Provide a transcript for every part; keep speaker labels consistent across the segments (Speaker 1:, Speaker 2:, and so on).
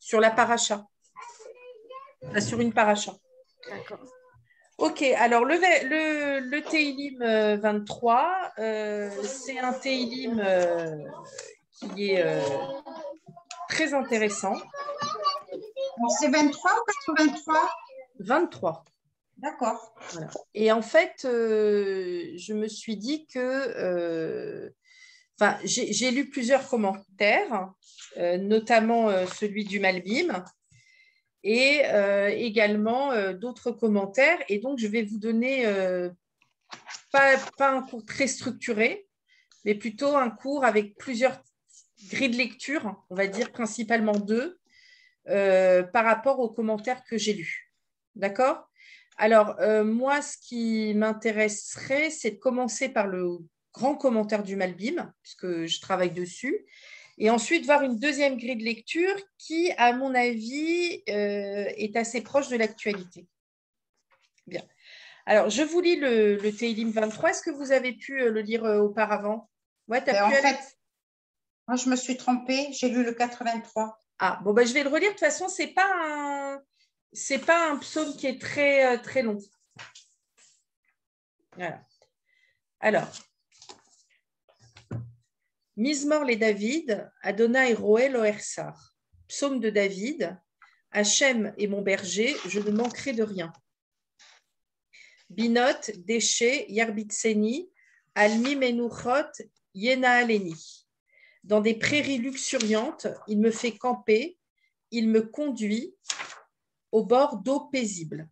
Speaker 1: sur la paracha, sur une paracha.
Speaker 2: D'accord.
Speaker 1: Ok, alors le Teilim 23, c'est un Teilim qui est très intéressant.
Speaker 3: Alors, c'est 23 ou 83?
Speaker 1: 23.
Speaker 3: D'accord.
Speaker 1: Voilà. Et en fait, je me suis dit que j'ai lu plusieurs commentaires, notamment celui du Malbim, et également d'autres commentaires. Et donc, je vais vous donner pas un cours très structuré, mais plutôt un cours avec plusieurs grilles de lecture, on va dire principalement deux, par rapport aux commentaires que j'ai lus. D'accord ? Alors, moi, ce qui m'intéresserait, c'est de commencer par le grand commentaire du Malbim, puisque je travaille dessus, et ensuite voir une deuxième grille de lecture qui, à mon avis, est assez proche de l'actualité. Bien. Alors, je vous lis le Teilim 23. Est-ce que vous avez pu le lire auparavant? Ouais, tu as pu
Speaker 3: En fait, moi, je me suis trompée. J'ai lu le 83.
Speaker 1: Ah, bon, je vais le relire. De toute façon, ce n'est pas un psaume qui est très, très long. Voilà. Alors, Mizmor les David, Adonai Roel Oersar. Psaume de David, Hachem est mon berger, je ne manquerai de rien. Binot, Déché, Yarbitseni, Almi Menuchot, Yenaaleni. Dans des prairies luxuriantes, il me fait camper, il me conduit au bord d'eau paisible.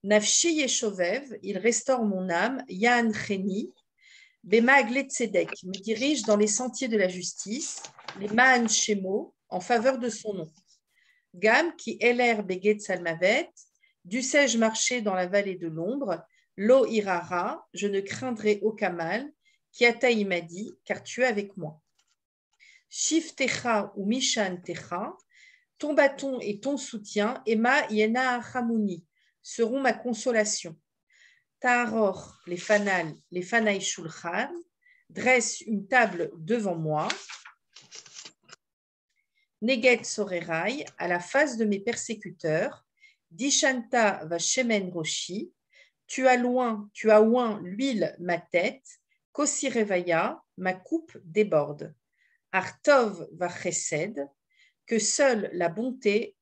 Speaker 1: Nafshi Yeshovev, il restaure mon âme, Yan Cheni, Bemaagle Tzedek, me dirige dans les sentiers de la justice, les Maan Shemo, en faveur de son nom. Gam, qui Eler Beget Salmavet, dussé-je marcher dans la vallée de l'ombre, Lo Irara, je ne craindrai aucun mal, Kiata m'a dit, car tu es avec moi. Shif Techa ou Mishan Techa, ton bâton et ton soutien, Emma Yena Hamouni, seront ma consolation. Ta'aror, les fanai shulchan, dresse une table devant moi. Neget sorerai, à la face de mes persécuteurs. Dishanta va shemen roshi, tu as oint l'huile ma tête. Kosirevaya, ma coupe déborde. Artov va chesed, que seule la bonté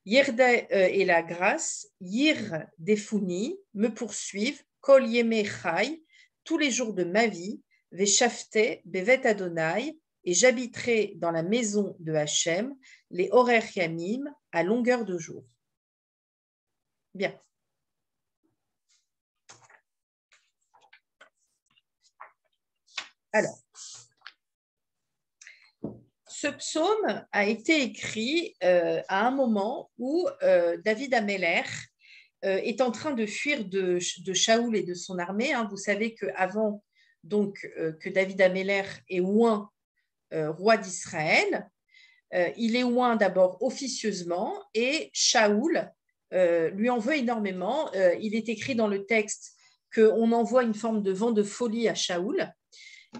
Speaker 1: Yerda et la grâce, Yir Defuni, me poursuivent, Kol Yeme Chai, tous les jours de ma vie, Veshafte Bevet Adonai, et j'habiterai dans la maison de Hachem, les Horer Yamim, à longueur de jour. Bien. Alors, ce psaume a été écrit à un moment où David Améler est en train de fuir de Shaoul et de son armée. Vous savez qu'avant que David Améler est oint roi d'Israël, il est oint d'abord officieusement et Shaoul lui en veut énormément. Il est écrit dans le texte qu'on envoie une forme de vent de folie à Shaoul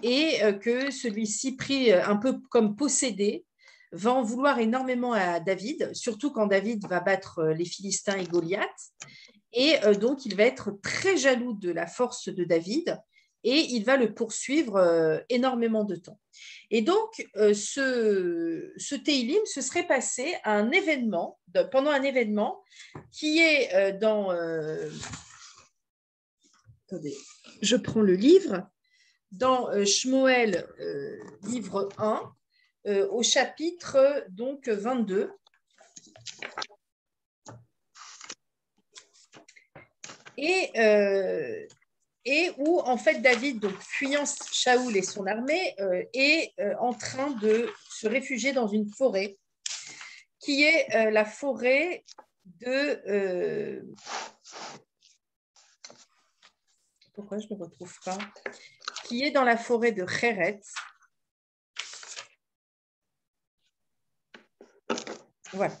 Speaker 1: et que celui-ci, pris un peu comme possédé, va en vouloir énormément à David, surtout quand David va battre les Philistins et Goliath. Et donc, il va être très jaloux de la force de David et il va le poursuivre énormément de temps. Et donc, ce Teilim se serait passé à un événement, pendant un événement qui est dans... Attendez, je prends le livre. Dans Shmuel, livre 1, au chapitre 22. Et où, en fait, David, fuyant Shaoul et son armée, est en train de se réfugier dans une forêt, qui est la forêt de... pourquoi je ne me retrouve pas? Qui est dans la forêt de Chéret. Voilà.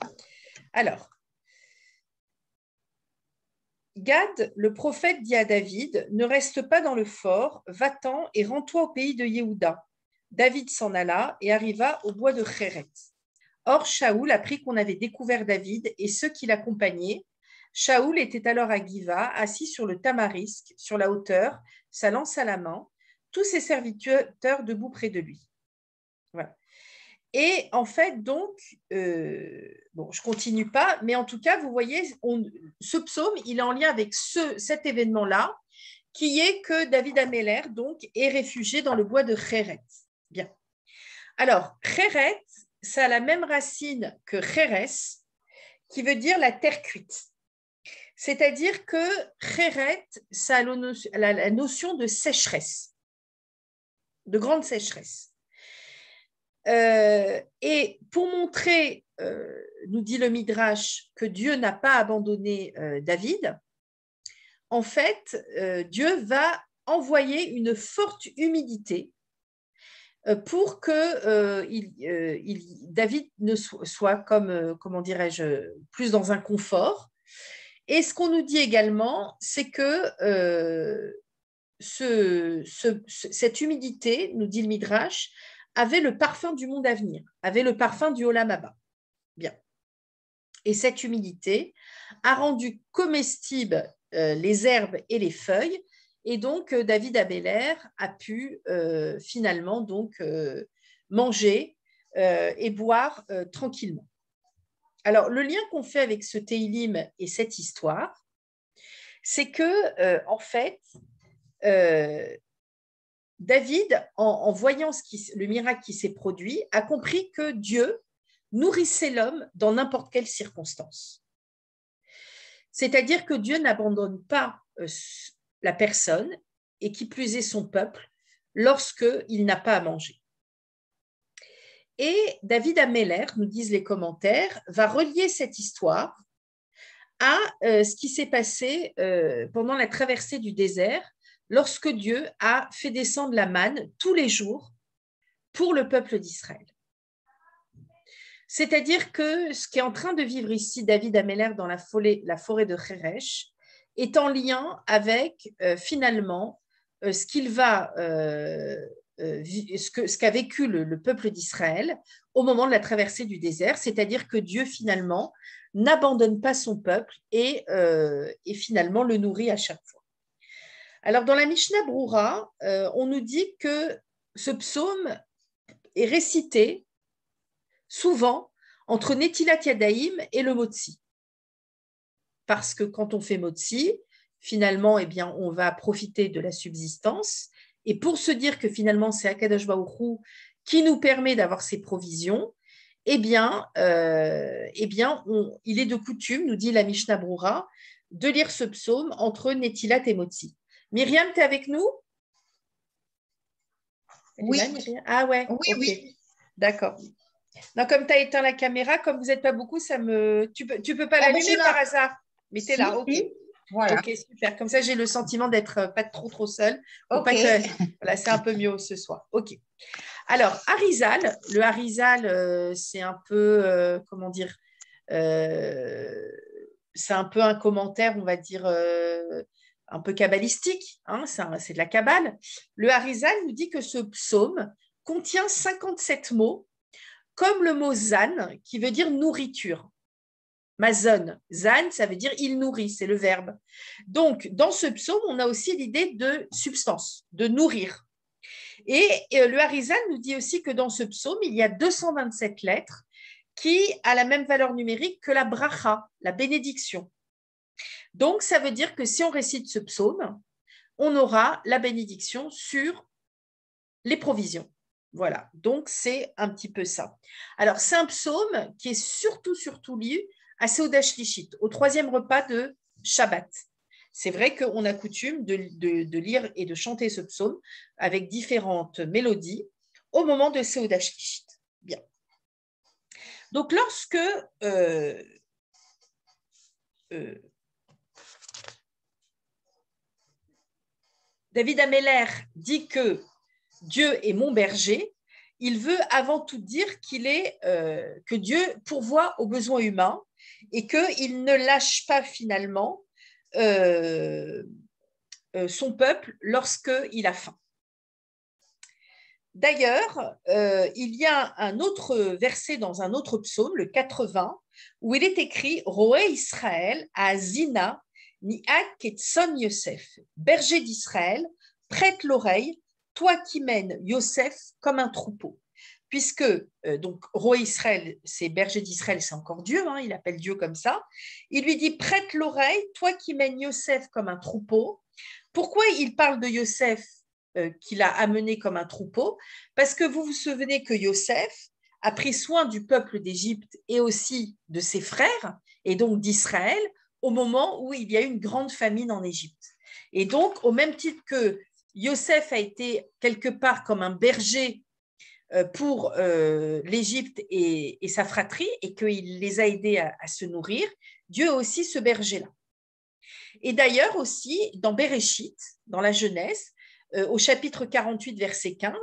Speaker 1: Alors, Gad, le prophète, dit à David, ne reste pas dans le fort, va-t'en et rends-toi au pays de Yehuda. David s'en alla et arriva au bois de Chéret. Or, Shaoul apprit qu'on avait découvert David et ceux qui l'accompagnaient. Shaoul était alors à Giva, assis sur le tamarisque, sur la hauteur, sa lance à la main, tous ses serviteurs debout près de lui. Voilà. Et en fait, donc, bon, je ne continue pas, mais en tout cas, vous voyez, ce psaume, il est en lien avec cet événement-là, qui est que David Améler, donc, est réfugié dans le bois de Chéret. Bien. Alors, Chéret, ça a la même racine que Chérès, qui veut dire la terre cuite. C'est-à-dire que Chéret, ça a la notion de sécheresse, de grande sécheresse. Et pour montrer, nous dit le Midrash, que Dieu n'a pas abandonné David, en fait, Dieu va envoyer une forte humidité pour que David ne soit comme, comment dirais-je, plus dans un confort. Et ce qu'on nous dit également, c'est que cette humidité, nous dit le Midrash, avait le parfum du monde à venir, avait le parfum du Olam Haba. Bien. Et cette humidité a rendu comestibles les herbes et les feuilles, et donc David Améler a pu finalement donc manger et boire tranquillement. Alors, le lien qu'on fait avec ce Téhilim et cette histoire, c'est que en fait, David, en voyant le miracle qui s'est produit, a compris que Dieu nourrissait l'homme dans n'importe quelle circonstance. C'est-à-dire que Dieu n'abandonne pas la personne, et qui plus est son peuple, lorsqu'il n'a pas à manger. Et David Améler, nous disent les commentaires, va relier cette histoire à ce qui s'est passé pendant la traversée du désert, lorsque Dieu a fait descendre la manne tous les jours pour le peuple d'Israël. C'est-à-dire que ce qu'est en train de vivre ici David Améler dans la forêt de Cheresh est en lien avec finalement ce qu'a vécu le peuple d'Israël au moment de la traversée du désert, c'est-à-dire que Dieu finalement n'abandonne pas son peuple et finalement le nourrit à chaque fois. Alors, dans la Mishnah Broura, on nous dit que ce psaume est récité souvent entre Netilat Yadayim et le Motzi. Parce que quand on fait Motzi, finalement, eh bien, on va profiter de la subsistance. Et pour se dire que finalement, c'est Akadosh Baruch Hu qui nous permet d'avoir ces provisions, eh bien, il est de coutume, nous dit la Mishnah Broura, de lire ce psaume entre Netilat et Motzi. Myriam, tu es avec nous?
Speaker 3: Oui.
Speaker 1: Ah ouais,
Speaker 3: oui,
Speaker 1: ok.
Speaker 3: Oui.
Speaker 1: D'accord. Non, comme tu as éteint la caméra, comme vous n'êtes pas beaucoup, tu peux pas l'allumer par hasard. Mais tu es là, ok.
Speaker 3: Voilà.
Speaker 1: Ok, super. Comme ça, j'ai le sentiment d'être pas trop seule.
Speaker 3: Ok.
Speaker 1: Voilà, c'est un peu mieux ce soir. Ok. Alors, Harizal, le Harizal, c'est un peu, comment dire, c'est un peu un commentaire, on va dire, un peu kabbalistique, hein, c'est de la Kabbale. Le Harizal nous dit que ce psaume contient 57 mots, comme le mot zan, qui veut dire nourriture. Mazon, zan, ça veut dire il nourrit, c'est le verbe. Donc, dans ce psaume, on a aussi l'idée de substance, de nourrir. Et le Harizal nous dit aussi que dans ce psaume, il y a 227 lettres qui a la même valeur numérique que la bracha, la bénédiction. Donc, ça veut dire que si on récite ce psaume, on aura la bénédiction sur les provisions. Voilà, donc c'est un petit peu ça. Alors, c'est un psaume qui est surtout lu à Seudah Shlishit, au 3e repas de Shabbat. C'est vrai qu'on a coutume de lire et de chanter ce psaume avec différentes mélodies au moment de Seudah Shlishit. Bien. Donc, lorsque David Améler dit que Dieu est mon berger, il veut avant tout dire que Dieu pourvoit aux besoins humains et qu'il ne lâche pas finalement son peuple lorsqu'il a faim. D'ailleurs, il y a un autre verset dans un autre psaume, le 80, où il est écrit Roé Israël à Zina, Niak et Tson Yosef, berger d'Israël, prête l'oreille, toi qui mènes Yosef comme un troupeau. Puisque, donc, Roé Israël, c'est berger d'Israël, c'est encore Dieu, hein, il appelle Dieu comme ça. Il lui dit prête l'oreille, toi qui mènes Yosef comme un troupeau. Pourquoi il parle de Yosef qu'il a amené comme un troupeau? Parce que vous vous souvenez que Yosef a pris soin du peuple d'Égypte et aussi de ses frères, et donc d'Israël, au moment où il y a eu une grande famine en Égypte. Et donc, au même titre que Yosef a été quelque part comme un berger pour l'Égypte et sa fratrie, et qu'il les a aidés à se nourrir, Dieu a aussi ce berger-là. Et d'ailleurs aussi, dans Béréchit, dans la Genèse, au chapitre 48, verset 15,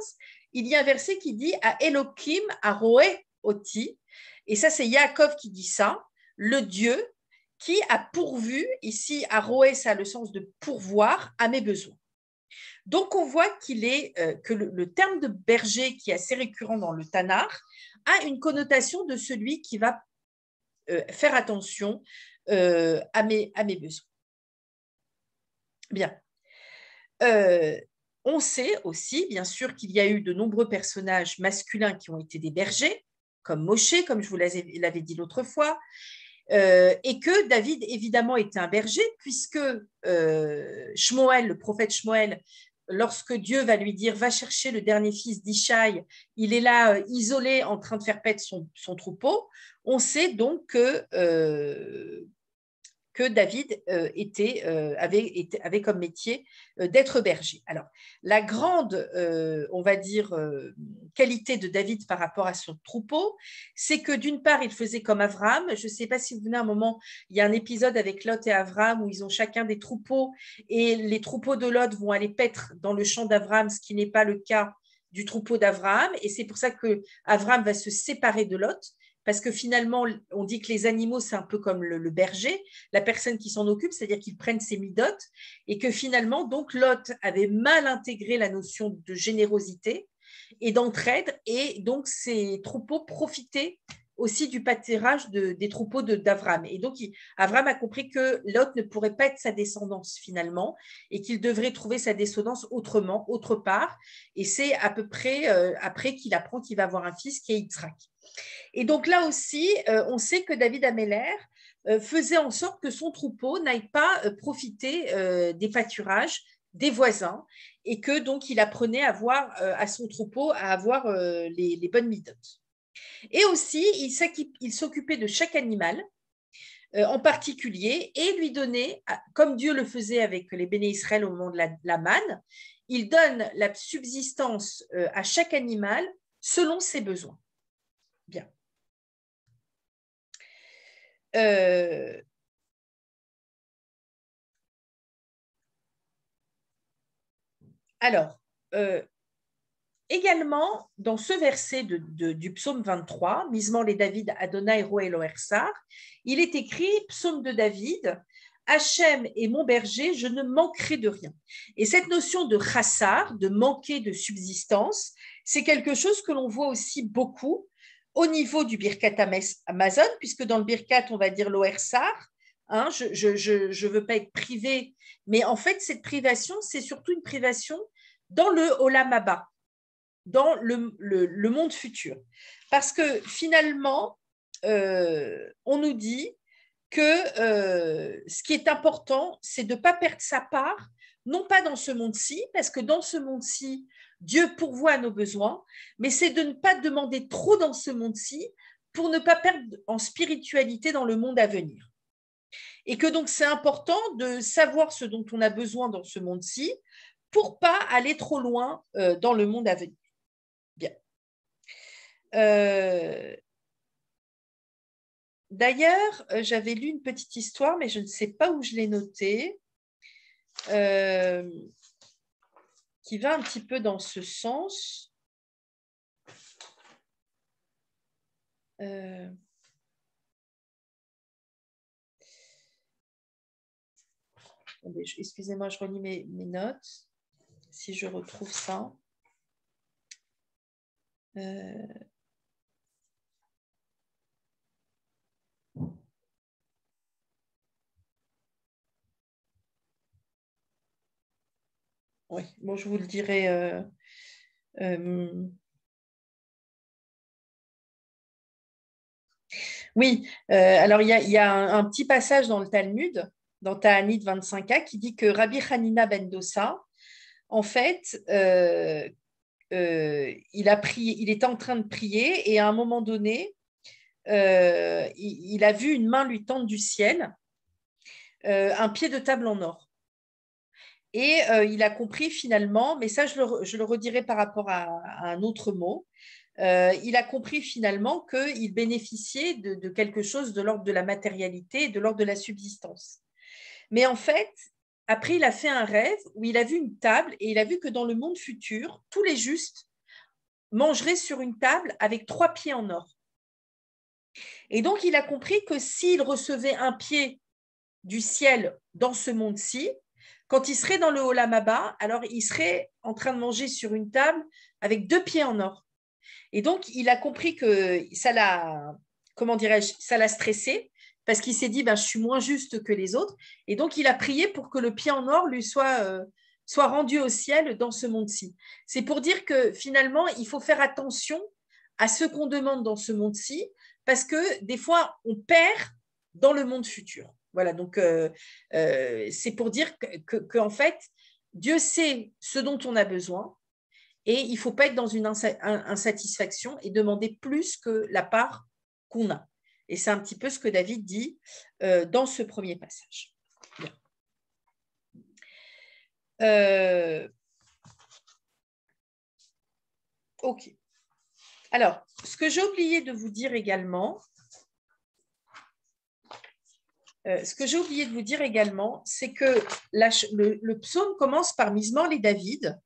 Speaker 1: il y a un verset qui dit « À Elohim, à Roé Oti », et ça c'est Yaakov qui dit ça, le Dieu qui a pourvu, ici à Roé ça a le sens de pourvoir à mes besoins. Donc on voit que le terme de berger qui est assez récurrent dans le Tanakh a une connotation de celui qui va faire attention à mes besoins. Bien. On sait aussi, bien sûr, qu'il y a eu de nombreux personnages masculins qui ont été des bergers, comme Moshe, comme je vous l'avais dit l'autre fois, et que David, évidemment, était un berger, puisque Shmuel, le prophète Shmuel, lorsque Dieu va lui dire « Va chercher le dernier fils d'Ishaï », il est là, isolé, en train de faire paître son troupeau. On sait donc que David avait comme métier d'être berger. Alors, la grande, on va dire, qualité de David par rapport à son troupeau, c'est que d'une part, il faisait comme Avram. Je ne sais pas si vous venez à un moment, il y a un épisode avec Lot et Avram où ils ont chacun des troupeaux et les troupeaux de Lot vont aller paître dans le champ d'Avram, ce qui n'est pas le cas du troupeau d'Abraham. Et c'est pour ça que Avram va se séparer de Lot. Parce que finalement, on dit que les animaux, c'est un peu comme le berger, la personne qui s'en occupe, c'est-à-dire qu'ils prennent ses midotes, et que finalement, donc, Lot avait mal intégré la notion de générosité et d'entraide, et donc ces troupeaux profitaient aussi du pâturage des troupeaux d'Avram. Et donc, Avram a compris que Lot ne pourrait pas être sa descendance finalement, et qu'il devrait trouver sa descendance autrement, autre part. Et c'est à peu près après qu'il apprend qu'il va avoir un fils qui est Yitzhak. Et donc là aussi, on sait que David Améler faisait en sorte que son troupeau n'aille pas profiter des pâturages des voisins et que donc il apprenait à son troupeau à avoir les bonnes midotes. Et aussi, il s'occupait de chaque animal en particulier et lui donnait, comme Dieu le faisait avec les béné Israël au moment de la manne, il donne la subsistance à chaque animal selon ses besoins. Bien. Alors, également, dans ce verset du psaume 23, Misement les David, Adonai, Roé, Loersar, il est écrit, psaume de David, Hachem est mon berger, je ne manquerai de rien. Et cette notion de chassar, de manquer de subsistance, c'est quelque chose que l'on voit aussi beaucoup au niveau du Birkat Amazon, puisque dans le Birkat, on va dire Loersar, hein, je veux pas être privé, mais en fait, cette privation, c'est surtout une privation dans le Olam Haba, dans le monde futur. Parce que finalement, on nous dit que ce qui est important, c'est de ne pas perdre sa part, non pas dans ce monde-ci, parce que dans ce monde-ci, Dieu pourvoit à nos besoins, mais c'est de ne pas demander trop dans ce monde-ci pour ne pas perdre en spiritualité dans le monde à venir. Et que donc c'est important de savoir ce dont on a besoin dans ce monde-ci pour pas aller trop loin dans le monde à venir. Bien. D'ailleurs, j'avais lu une petite histoire, mais je ne sais pas où je l'ai notée, qui va un petit peu dans ce sens. Excusez-moi, je relis mes notes, si je retrouve ça. Oui, bon, je vous le dirai. Oui, alors il y a un petit passage dans le Talmud, dans Ta'anit 25a, qui dit que Rabbi Hanina ben Dossa, en fait, il était en train de prier et à un moment donné, il a vu une main lui tendre du ciel un pied de table en or. Et il a compris finalement, mais ça je le redirai par rapport à un autre mot, il a compris finalement qu'il bénéficiait de quelque chose de l'ordre de la matérialité, de l'ordre de la subsistance. Mais en fait, après, il a fait un rêve où il a vu une table et il a vu que dans le monde futur, tous les justes mangeraient sur une table avec 3 pieds en or. Et donc, il a compris que s'il recevait un pied du ciel dans ce monde-ci, quand il serait dans le Olam Haba, alors il serait en train de manger sur une table avec 2 pieds en or. Et donc, il a compris que ça l'a, comment dirais-je, ça l'a stressé parce qu'il s'est dit, ben, je suis moins juste que les autres. Et donc, il a prié pour que le pied en or lui soit rendu au ciel dans ce monde-ci. C'est pour dire que finalement, il faut faire attention à ce qu'on demande dans ce monde-ci parce que des fois, on perd dans le monde futur. Voilà, donc c'est pour dire qu'en fait, Dieu sait ce dont on a besoin et il ne faut pas être dans une insatisfaction et demander plus que la part qu'on a. Et c'est un petit peu ce que David dit dans ce premier passage. Ok. Alors, ce que j'ai oublié de vous dire également, c'est que le psaume commence par Mismor les David,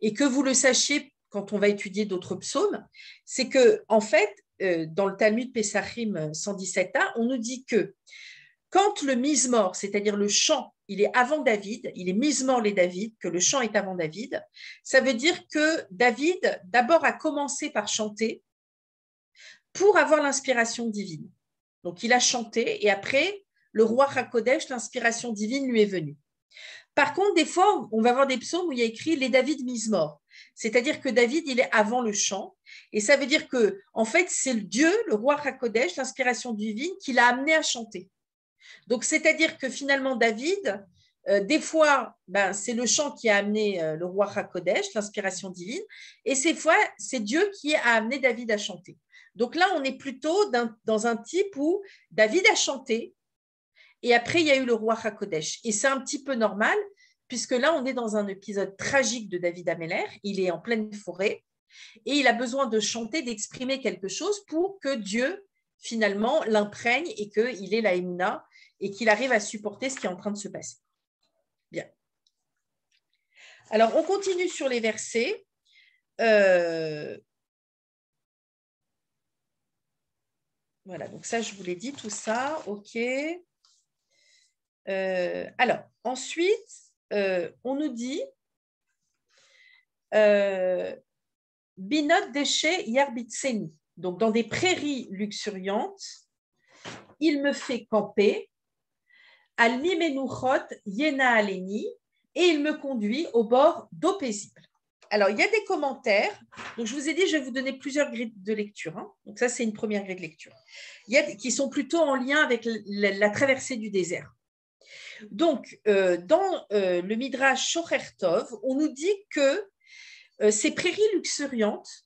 Speaker 1: et que vous le sachiez quand on va étudier d'autres psaumes, c'est que en fait, dans le Talmud Pesachim 117a, on nous dit que quand le Mizmor, c'est-à-dire le chant, il est avant David, il est Mizmor les David, que le chant est avant David, ça veut dire que David, d'abord, a commencé par chanter pour avoir l'inspiration divine. Donc, il a chanté et après, le roi Hakodesh, l'inspiration divine lui est venue. Par contre, des fois, on va voir des psaumes où il y a écrit les David Mizmor, c'est-à-dire que David, il est avant le chant, et ça veut dire que, en fait, c'est Dieu, le roi Hakodesh, l'inspiration divine, qui l'a amené à chanter. Donc, c'est-à-dire que finalement, David, des fois, ben, c'est le chant qui a amené le roi Hakodesh, l'inspiration divine, et ces fois, c'est Dieu qui a amené David à chanter. Donc là, on est plutôt dans un type où David a chanté, et après, il y a eu le roi Hakodesh. Et c'est un petit peu normal, puisque là, on est dans un épisode tragique de David Ameller. Il est en pleine forêt et il a besoin de chanter, d'exprimer quelque chose pour que Dieu, finalement, l'imprègne et qu'il ait la émouna et qu'il arrive à supporter ce qui est en train de se passer. Bien. Alors, on continue sur les versets. Voilà, donc ça, je vous l'ai dit, tout ça. OK. Alors, ensuite, on nous dit Binot déchets Yarbitseni. Donc, dans des prairies luxuriantes, il me fait camper. Al Mimenuchot Yena Aleni, et il me conduit au bord d'eau paisible. Alors, il y a des commentaires. Donc, je vous ai dit, je vais vous donner plusieurs grilles de lecture. Hein. Donc, ça, c'est une première grille de lecture. Il y a qui sont plutôt en lien avec la traversée du désert. Donc, dans le Midrash Shocher Tov, on nous dit que ces prairies luxuriantes,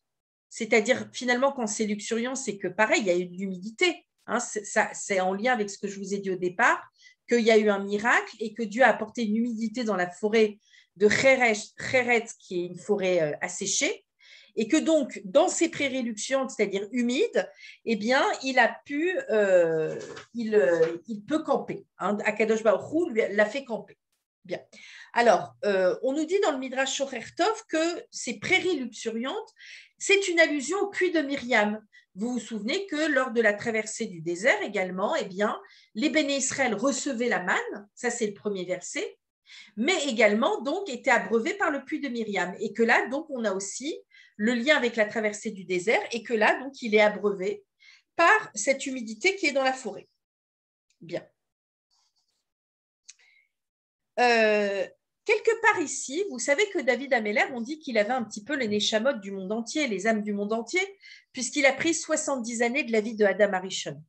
Speaker 1: c'est-à-dire finalement quand c'est luxuriant, c'est que pareil, il y a eu de l'humidité. Hein, c'est en lien avec ce que je vous ai dit au départ, qu'il y a eu un miracle et que Dieu a apporté une humidité dans la forêt de Kheret, qui est une forêt asséchée, et que donc dans ces prairies luxuriantes, c'est-à-dire humides, eh bien, il peut camper. Hein. Akadosh Baruch Hu l'a fait camper. Bien. Alors, on nous dit dans le Midrash Shocher Tov que ces prairies luxuriantes, c'est une allusion au puits de Myriam. Vous vous souvenez que lors de la traversée du désert également, eh bien, les Béné Israël recevaient la manne, ça c'est le premier verset, mais également donc étaient abreuvés par le puits de Myriam. Et que là, donc, on a aussi le lien avec la traversée du désert et que là, donc, il est abreuvé par cette humidité qui est dans la forêt. Bien. Quelque part ici, vous savez que David Améler, on dit qu'il avait un petit peu les Neshamot du monde entier, les âmes du monde entier, puisqu'il a pris 70 années de la vie de Adam Arishon.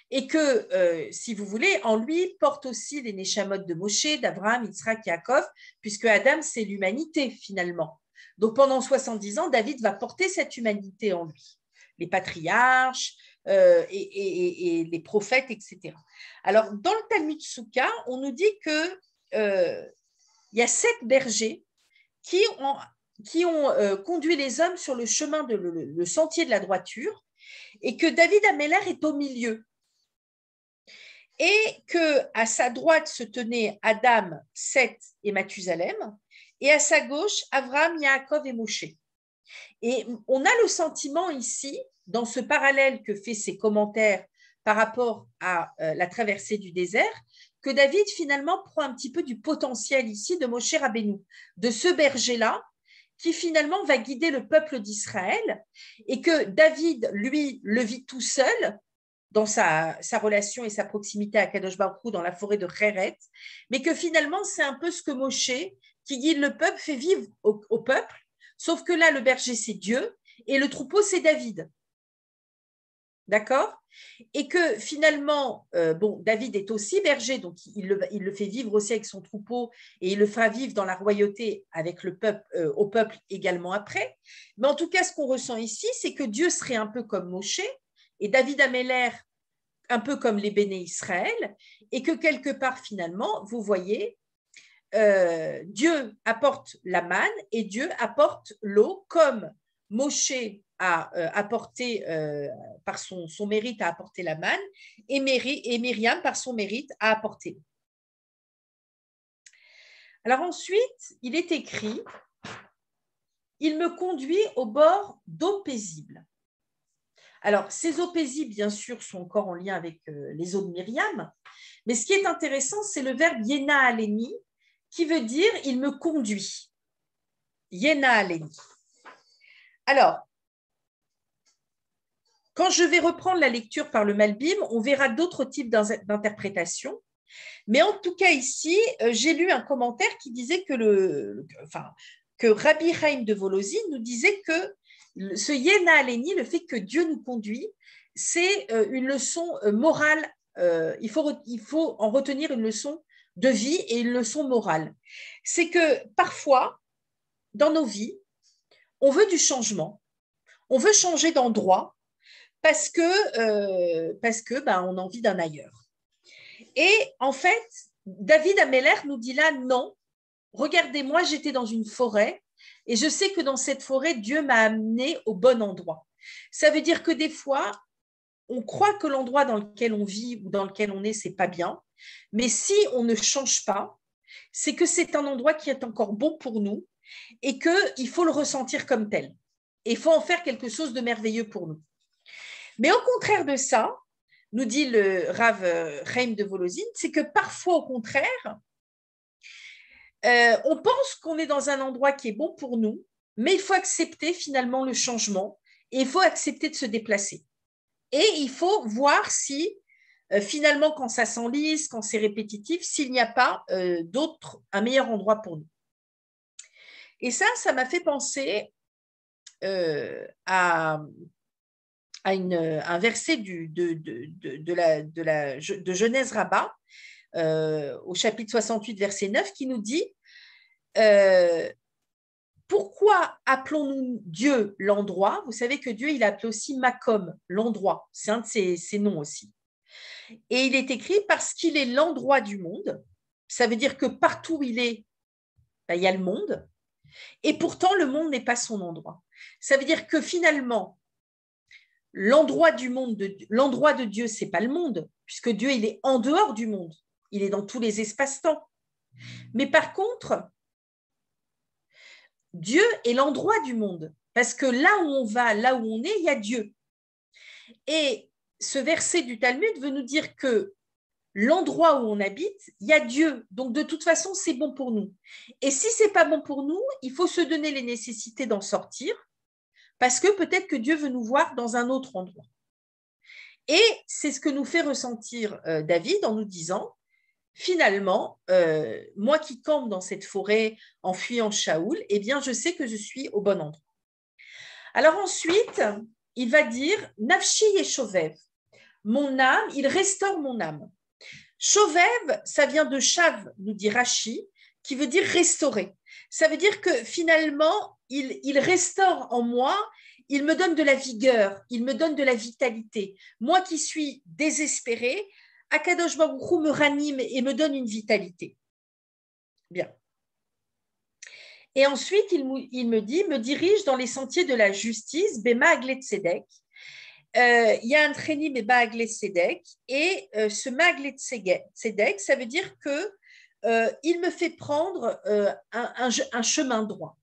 Speaker 1: Et que, si vous voulez, en lui porte aussi les Neshamot de Moshe, d'Abraham, Yitzhak, Yaakov, puisque Adam, c'est l'humanité finalement. Donc pendant 70 ans, David va porter cette humanité en lui. Les patriarches et les prophètes, etc. Alors, dans le Talmud Souka, on nous dit que il y a 7 bergers qui ont conduit les hommes sur le chemin le sentier de la droiture et que David Améler est au milieu. Et qu'à sa droite se tenaient Adam, Seth et Mathusalem, et à sa gauche, Abraham, Yaakov et Moshe. Et on a le sentiment ici, dans ce parallèle que fait ses commentaires par rapport à la traversée du désert, que David finalement prend un petit peu du potentiel ici de Moshe Rabbeinu, de ce berger-là, qui finalement va guider le peuple d'Israël, et que David, lui, le vit tout seul, dans sa relation et sa proximité à Kadosh Baruch Hu dans la forêt de Khéret, mais que finalement, c'est un peu ce que Moshe, qui guide le peuple, fait vivre au peuple, sauf que là, le berger, c'est Dieu, et le troupeau, c'est David. D'accord? Et que finalement, David est aussi berger, donc il le fait vivre aussi avec son troupeau, et il le fera vivre dans la royauté avec le peuple, au peuple également après. Mais en tout cas, ce qu'on ressent ici, c'est que Dieu serait un peu comme Moshe, et David Améler un peu comme les béné Israël, et que quelque part finalement, vous voyez, Dieu apporte la manne et Dieu apporte l'eau, comme Moshe a apporté, par son mérite, a apporté la manne, et Myriam, par son mérite, a apporté. Alors ensuite, il est écrit, il me conduit au bord d'eau paisible. Alors, ces eaux paisibles, bien sûr, sont encore en lien avec les eaux de Myriam, mais ce qui est intéressant, c'est le verbe Yena Aleni, qui veut dire « il me conduit ». Yena Aleni. Alors, quand je vais reprendre la lecture par le Malbim, on verra d'autres types d'interprétations, mais en tout cas ici, j'ai lu un commentaire qui disait que Rabbi Chaim de Volozhin nous disait que ce Yena Aleni, le fait que Dieu nous conduit, c'est une leçon morale. Il faut en retenir une leçon de vie et une leçon morale. C'est que parfois, dans nos vies, on veut du changement, on veut changer d'endroit parce que on a envie d'un ailleurs. Et en fait, David Améler nous dit là, non, regardez-moi, j'étais dans une forêt, et je sais que dans cette forêt, Dieu m'a amené au bon endroit. Ça veut dire que des fois, on croit que l'endroit dans lequel on vit ou dans lequel on est, c'est pas bien. Mais si on ne change pas, c'est que c'est un endroit qui est encore bon pour nous et qu'il faut le ressentir comme tel. Et il faut en faire quelque chose de merveilleux pour nous. Mais au contraire de ça, nous dit le Rav Chaim de Volozhin, c'est que parfois, au contraire, on pense qu'on est dans un endroit qui est bon pour nous, mais il faut accepter finalement le changement et il faut accepter de se déplacer. Et il faut voir si finalement, quand ça s'enlise, quand c'est répétitif, s'il n'y a pas un meilleur endroit pour nous. Et ça m'a fait penser à un verset de Genèse Rabbah, au chapitre 68, verset 9, qui nous dit pourquoi appelons-nous Dieu l'endroit? Vous savez que Dieu, il appelé aussi Makom, l'endroit. C'est un de ses noms aussi. Et il est écrit parce qu'il est l'endroit du monde. Ça veut dire que partout où il est, il y a le monde. Et pourtant, le monde n'est pas son endroit. Ça veut dire que finalement, l'endroit de Dieu, ce n'est pas le monde, puisque Dieu, il est en dehors du monde. Il est dans tous les espaces-temps. Mais par contre, Dieu est l'endroit du monde, parce que là où on va, là où on est, il y a Dieu. Et ce verset du Talmud veut nous dire que l'endroit où on habite, il y a Dieu. Donc, de toute façon, c'est bon pour nous. Et si ce n'est pas bon pour nous, il faut se donner les nécessités d'en sortir parce que peut-être que Dieu veut nous voir dans un autre endroit. Et c'est ce que nous fait ressentir David en nous disant, finalement, moi qui campe dans cette forêt en fuyant Shaoul, eh bien, je sais que je suis au bon endroit. Alors ensuite, il va dire Nafshi et Shovev. Mon âme, il restaure mon âme. Shovev, ça vient de Shav, nous dit Rashi, qui veut dire restaurer. Ça veut dire que finalement, il restaure en moi, il me donne de la vigueur, il me donne de la vitalité. Moi qui suis désespérée, Akadosh Baruch Hu me ranime et me donne une vitalité. Bien. Et ensuite, il me dit, me dirige dans les sentiers de la justice, Bema Aglet Tzedek. Il y a un traînis Bema Aglet Tzedek, et ce Maglet Tzedek, ça veut dire que il me fait prendre un chemin droit.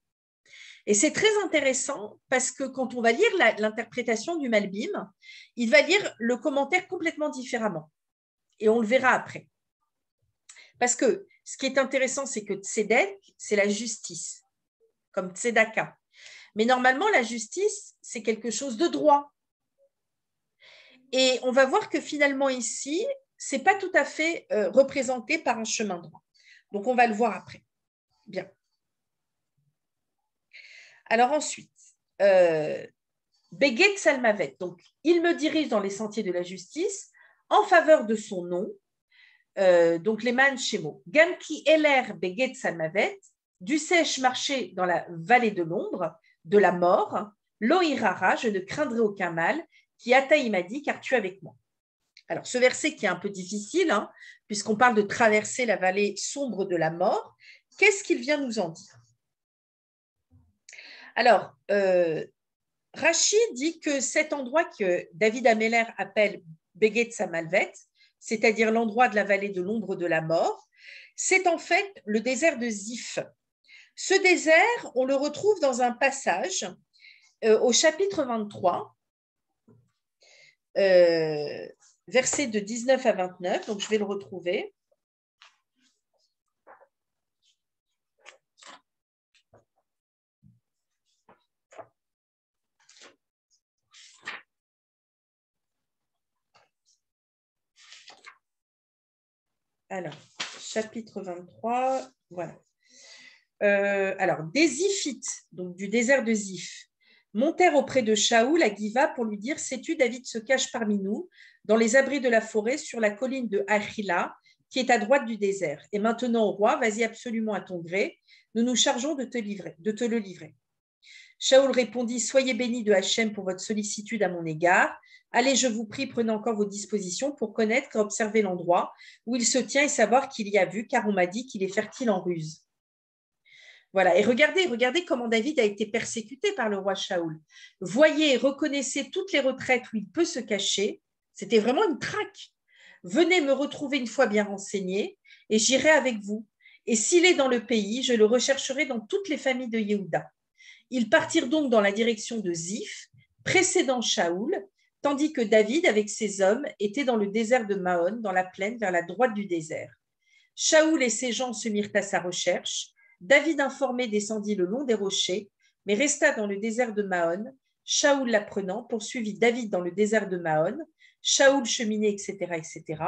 Speaker 1: Et c'est très intéressant parce que quand on va lire l'interprétation du Malbim, il va lire le commentaire complètement différemment. Et on le verra après. Parce que ce qui est intéressant, c'est que Tzedek, c'est la justice, comme Tzedaka. Mais normalement, la justice, c'est quelque chose de droit. Et on va voir que finalement ici, ce n'est pas tout à fait représenté par un chemin droit. Donc, on va le voir après. Bien. Alors ensuite, Beget Salmavet. Donc, il me dirige dans les sentiers de la justice en faveur de son nom. Donc, les man Shemo. Gamki Eler Beget Salmavet. Dussé-je marcher dans la vallée de l'ombre, de la mort. Loïrara, je ne craindrai aucun mal. Qui Ataï m'a dit, car tu es avec moi. Alors, ce verset qui est un peu difficile, hein, puisqu'on parle de traverser la vallée sombre de la mort, qu'est-ce qu'il vient nous en dire? Alors, Rachid dit que cet endroit que David Améler appelle Beget Samalvet, c'est-à-dire l'endroit de la vallée de l'ombre de la mort, c'est en fait le désert de Ziph. Ce désert, on le retrouve dans un passage au chapitre 23, versets de 19 à 29, donc je vais le retrouver. Alors, chapitre 23, voilà. Alors, des Ziphites, donc du désert de Ziph, montèrent auprès de Shaoul à Giva pour lui dire « Sais-tu, David se cache parmi nous, dans les abris de la forêt, sur la colline de Achila, qui est à droite du désert. Et maintenant, au roi, vas-y absolument à ton gré, nous nous chargeons de te le livrer. » Shaoul répondit « Soyez bénis de Hachem pour votre sollicitude à mon égard. Allez, je vous prie, prenez encore vos dispositions pour connaître et observer l'endroit où il se tient et savoir qu'il y a vu, car on m'a dit qu'il est fertile en ruse. » Voilà, et regardez comment David a été persécuté par le roi Shaoul. Voyez et reconnaissez toutes les retraites où il peut se cacher. C'était vraiment une traque. Venez me retrouver une fois bien renseigné, et j'irai avec vous. Et s'il est dans le pays, je le rechercherai dans toutes les familles de Yehuda. Ils partirent donc dans la direction de Ziph, précédant Shaoul, tandis que David, avec ses hommes, était dans le désert de Maon, dans la plaine, vers la droite du désert. Shaoul et ses gens se mirent à sa recherche. David, informé, descendit le long des rochers, mais resta dans le désert de Maon. Shaoul, l'apprenant, poursuivit David dans le désert de Maon. Shaoul cheminait, etc., etc.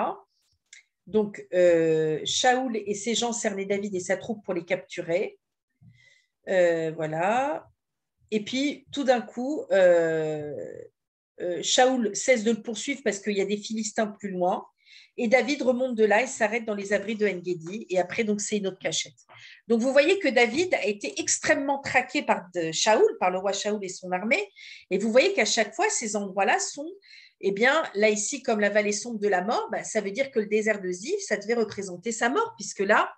Speaker 1: Donc, Shaoul et ses gens cernaient David et sa troupe pour les capturer. Voilà. Et puis, tout d'un coup, Shaoul cesse de le poursuivre parce qu'il y a des Philistins plus loin. Et David remonte de là et s'arrête dans les abris de En-Gedi. Et après, donc, c'est une autre cachette. Donc, vous voyez que David a été extrêmement traqué par Shaoul, par le roi Shaoul et son armée. Et vous voyez qu'à chaque fois, ces endroits-là sont, eh bien, là, ici, comme la vallée sombre de la mort, ça veut dire que le désert de Ziph, ça devait représenter sa mort, puisque là,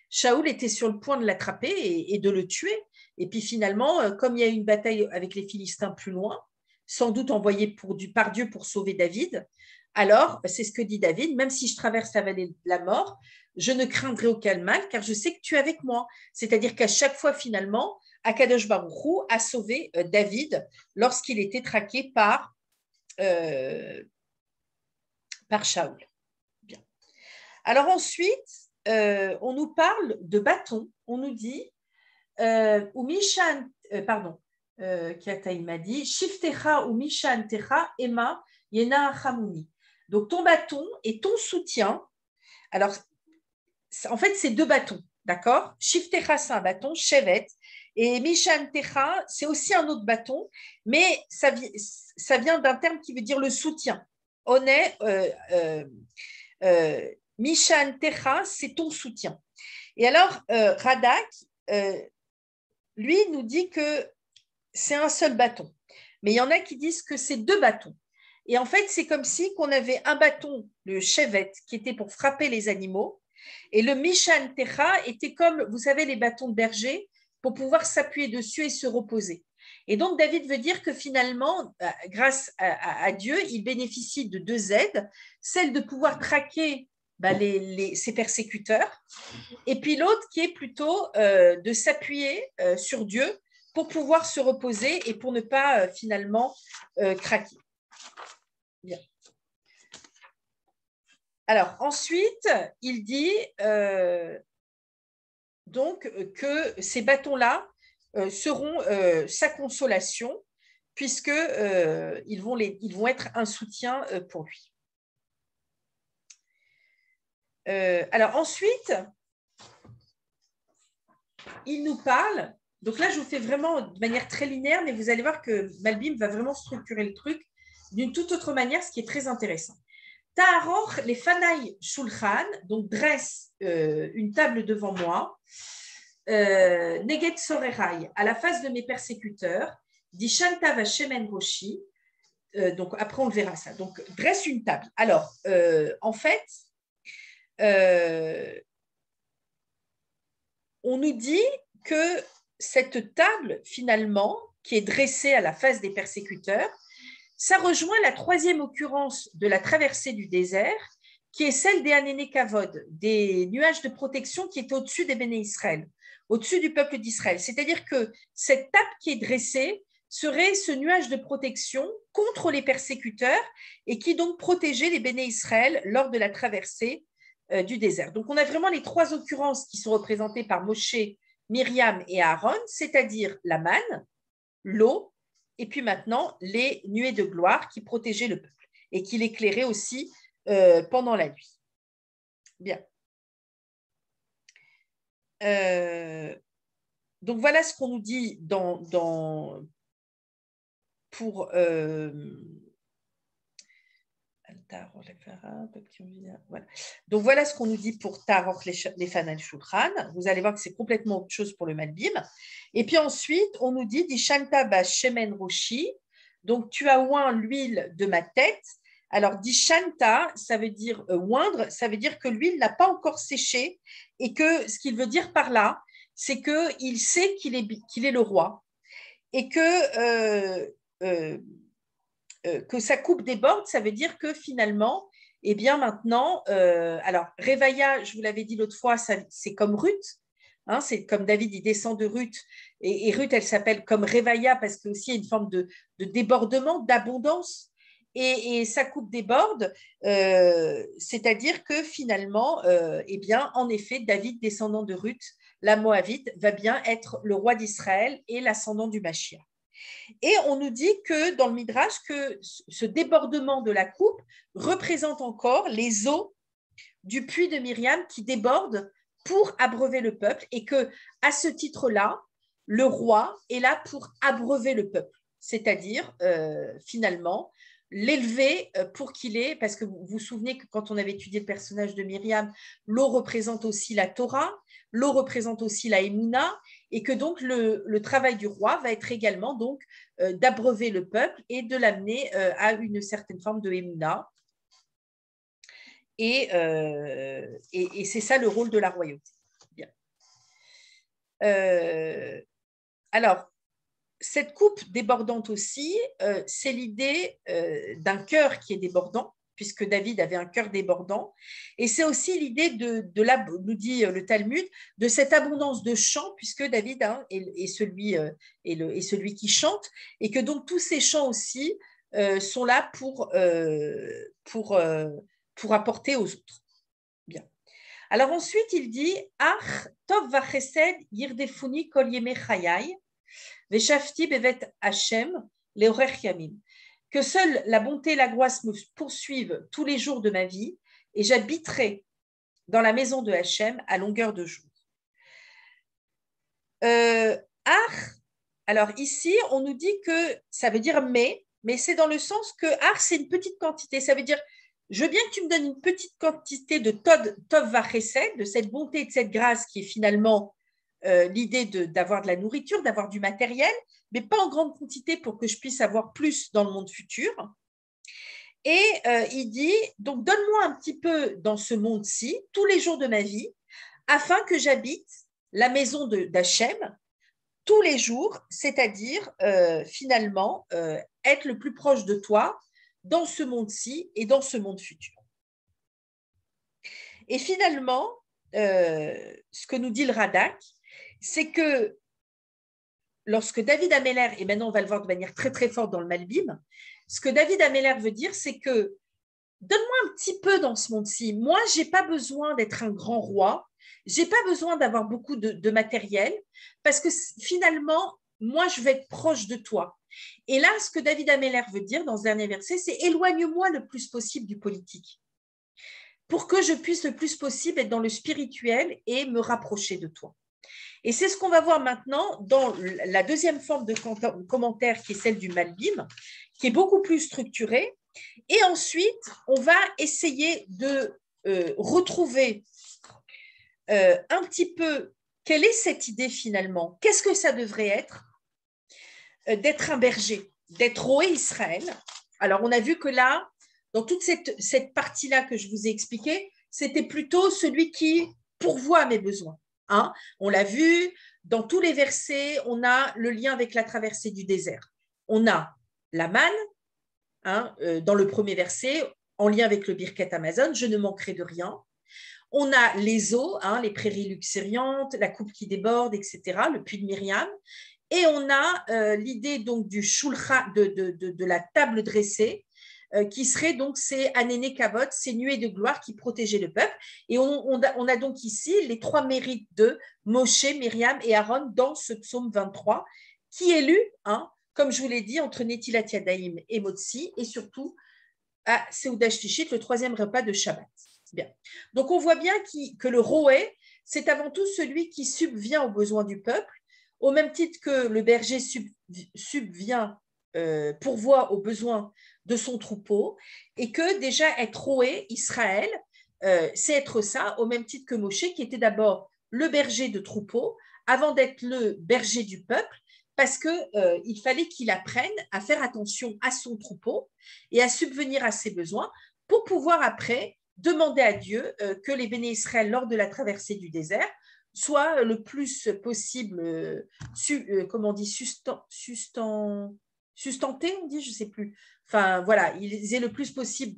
Speaker 1: Shaoul était sur le point de l'attraper et de le tuer. Et puis finalement, comme il y a eu une bataille avec les Philistins plus loin, sans doute envoyée par Dieu pour sauver David, alors c'est ce que dit David, même si je traverse la vallée de la mort, je ne craindrai aucun mal car je sais que tu es avec moi. C'est-à-dire qu'à chaque fois finalement, Akadosh Baruch Hu a sauvé David lorsqu'il était traqué par Shaoul. Bien. Alors ensuite, on nous parle de bâton, on nous dit ou Mishan, pardon, Kiata, il m'a dit, Shiftecha ou Mishan Techa, Emma, Yena Hamuni. Donc, ton bâton et ton soutien. Alors, en fait, c'est deux bâtons, d'accord? Shiftecha, c'est un bâton, Shevet. Et Mishan Techa, c'est aussi un autre bâton, mais ça vient d'un terme qui veut dire le soutien. On est. Mishan Techa, c'est ton soutien. Et alors, Radak, lui, nous dit que c'est un seul bâton. Mais il y en a qui disent que c'est deux bâtons. Et en fait, c'est comme si qu'on avait un bâton, le chevet, qui était pour frapper les animaux, et le Mishan Techa était comme, vous savez, les bâtons de berger, pour pouvoir s'appuyer dessus et se reposer. Et donc, David veut dire que finalement, grâce à Dieu, il bénéficie de deux aides, celle de pouvoir traquer ses persécuteurs, et puis l'autre qui est plutôt de s'appuyer sur Dieu pour pouvoir se reposer et pour ne pas finalement craquer. Bien. Alors ensuite, il dit donc que ces bâtons-là seront sa consolation puisque ils vont être un soutien pour lui. Alors ensuite, il nous parle. Donc là, je vous fais vraiment de manière très linéaire, mais vous allez voir que Malbim va vraiment structurer le truc d'une toute autre manière, ce qui est très intéressant. Ta'aroch les fanai shulchan, donc dresse une table devant moi, neget sorerai, à la face de mes persécuteurs, dit shanta va shemen roshi, donc après on le verra ça. Donc dresse une table. Alors, en fait, on nous dit que cette table, finalement, qui est dressée à la face des persécuteurs, ça rejoint la troisième occurrence de la traversée du désert, qui est celle des Hanéné Kavod, des nuages de protection qui étaient au-dessus des Béné Israël, au-dessus du peuple d'Israël. C'est-à-dire que cette table qui est dressée serait ce nuage de protection contre les persécuteurs et qui donc protégeait les Béné Israël lors de la traversée du désert. Donc on a vraiment les trois occurrences qui sont représentées par Moshe, Myriam et Aaron, c'est-à-dire la manne, l'eau, et puis maintenant les nuées de gloire qui protégeaient le peuple et qui l'éclairaient aussi pendant la nuit. Bien. Donc voilà ce qu'on nous dit pour voilà. Donc voilà ce qu'on nous dit pour Taror les Fanal Shulchan. Vous allez voir que c'est complètement autre chose pour le Malbim. Et puis ensuite, on nous dit Dishanta ba shemen roshi. Donc tu as oint l'huile de ma tête. Alors Dishanta, ça veut dire oindre, ça veut dire que l'huile n'a pas encore séché et que ce qu'il veut dire par là, c'est qu'il sait qu'il est le roi et que sa coupe déborde, ça veut dire que finalement, eh bien maintenant, alors Révaïa, je vous l'avais dit l'autre fois, c'est comme Ruth, hein, c'est comme David, il descend de Ruth, et Ruth, elle s'appelle comme Révaïa parce qu'il y a aussi une forme de débordement, d'abondance, et sa coupe déborde, c'est-à-dire que finalement, eh bien, en effet, David, descendant de Ruth, la Moabite, va bien être le roi d'Israël et l'ascendant du Mashiach. Et on nous dit que dans le Midrash, que ce débordement de la coupe représente encore les eaux du puits de Myriam qui débordent pour abreuver le peuple et que, à ce titre-là, le roi est là pour abreuver le peuple, c'est-à-dire finalement l'élever pour qu'il ait, parce que vous vous souvenez que quand on avait étudié le personnage de Myriam, l'eau représente aussi la Torah, l'eau représente aussi la Emouna, et que donc le travail du roi va être également donc d'abreuver le peuple et de l'amener à une certaine forme de Emouna. Et c'est ça le rôle de la royauté. Bien. Alors, cette coupe débordante aussi, c'est l'idée d'un cœur qui est débordant, puisque David avait un cœur débordant. Et c'est aussi l'idée nous dit le Talmud, de cette abondance de chants, puisque David est celui qui chante, et que donc tous ces chants aussi sont là pour apporter aux autres. Bien. Alors ensuite, il dit Ach tov vachesed yirdefuni kol yemei chayai. Veshafti bevet Hachem leorech yamim. Que seule la bonté et la grâce me poursuivent tous les jours de ma vie, et j'habiterai dans la maison de Hachem à longueur de jour. Ar, alors ici, on nous dit que ça veut dire mais c'est dans le sens que ar, c'est une petite quantité. Ça veut dire, je veux bien que tu me donnes une petite quantité de tov vachesed, de cette bonté et de cette grâce qui est finalement l'idée d'avoir de la nourriture, d'avoir du matériel, mais pas en grande quantité pour que je puisse avoir plus dans le monde futur. Et il dit, donc donne-moi un petit peu dans ce monde-ci, tous les jours de ma vie, afin que j'habite la maison d'Hachem tous les jours, c'est-à-dire finalement être le plus proche de toi dans ce monde-ci et dans ce monde futur. Et finalement, ce que nous dit le Radak, c'est que lorsque David Améler, et maintenant on va le voir de manière très très forte dans le Malbim, ce que David Améler veut dire, c'est que donne-moi un petit peu dans ce monde-ci. Moi, je n'ai pas besoin d'être un grand roi, je n'ai pas besoin d'avoir beaucoup de matériel, parce que finalement, moi, je vais être proche de toi. Et là, ce que David Améler veut dire dans ce dernier verset, c'est éloigne-moi le plus possible du politique, pour que je puisse le plus possible être dans le spirituel et me rapprocher de toi. Et c'est ce qu'on va voir maintenant dans la deuxième forme de commentaire qui est celle du Malbim, qui est beaucoup plus structurée. Et ensuite, on va essayer de retrouver un petit peu quelle est cette idée finalement. Qu'est-ce que ça devrait être d'être un berger, d'être Roé Israël. Alors, on a vu que là, dans toute cette partie-là que je vous ai expliquée, c'était plutôt celui qui pourvoit à mes besoins. Hein, on l'a vu, dans tous les versets, on a le lien avec la traversée du désert. On a la manne, hein, dans le premier verset, en lien avec le Birket Amazon, je ne manquerai de rien. On a les eaux, hein, les prairies luxuriantes, la coupe qui déborde, etc., le puits de Myriam. Et on a l'idée donc du shulchan, de la table dressée, qui serait donc ces anéné kavod, ces nuées de gloire qui protégeaient le peuple. Et on a donc ici les trois mérites de Moshe, Myriam et Aaron dans ce psaume 23, qui est lu, hein, comme je vous l'ai dit, entre Netilat Yadayim et Motsi, et surtout à Seudash Tishit, le troisième repas de Shabbat. Bien. Donc on voit bien que le Roé, c'est avant tout celui qui subvient aux besoins du peuple, au même titre que le berger subvient, pourvoit aux besoins de son troupeau, et que déjà être Roé, Israël, c'est être ça, au même titre que Moshe, qui était d'abord le berger de troupeau, avant d'être le berger du peuple, parce qu'il fallait qu'il apprenne à faire attention à son troupeau et à subvenir à ses besoins pour pouvoir après demander à Dieu que les béné Israël, lors de la traversée du désert, soient le plus possible, comment on dit, sustentés, on dit, je ne sais plus. Enfin, voilà, ils aient le plus possible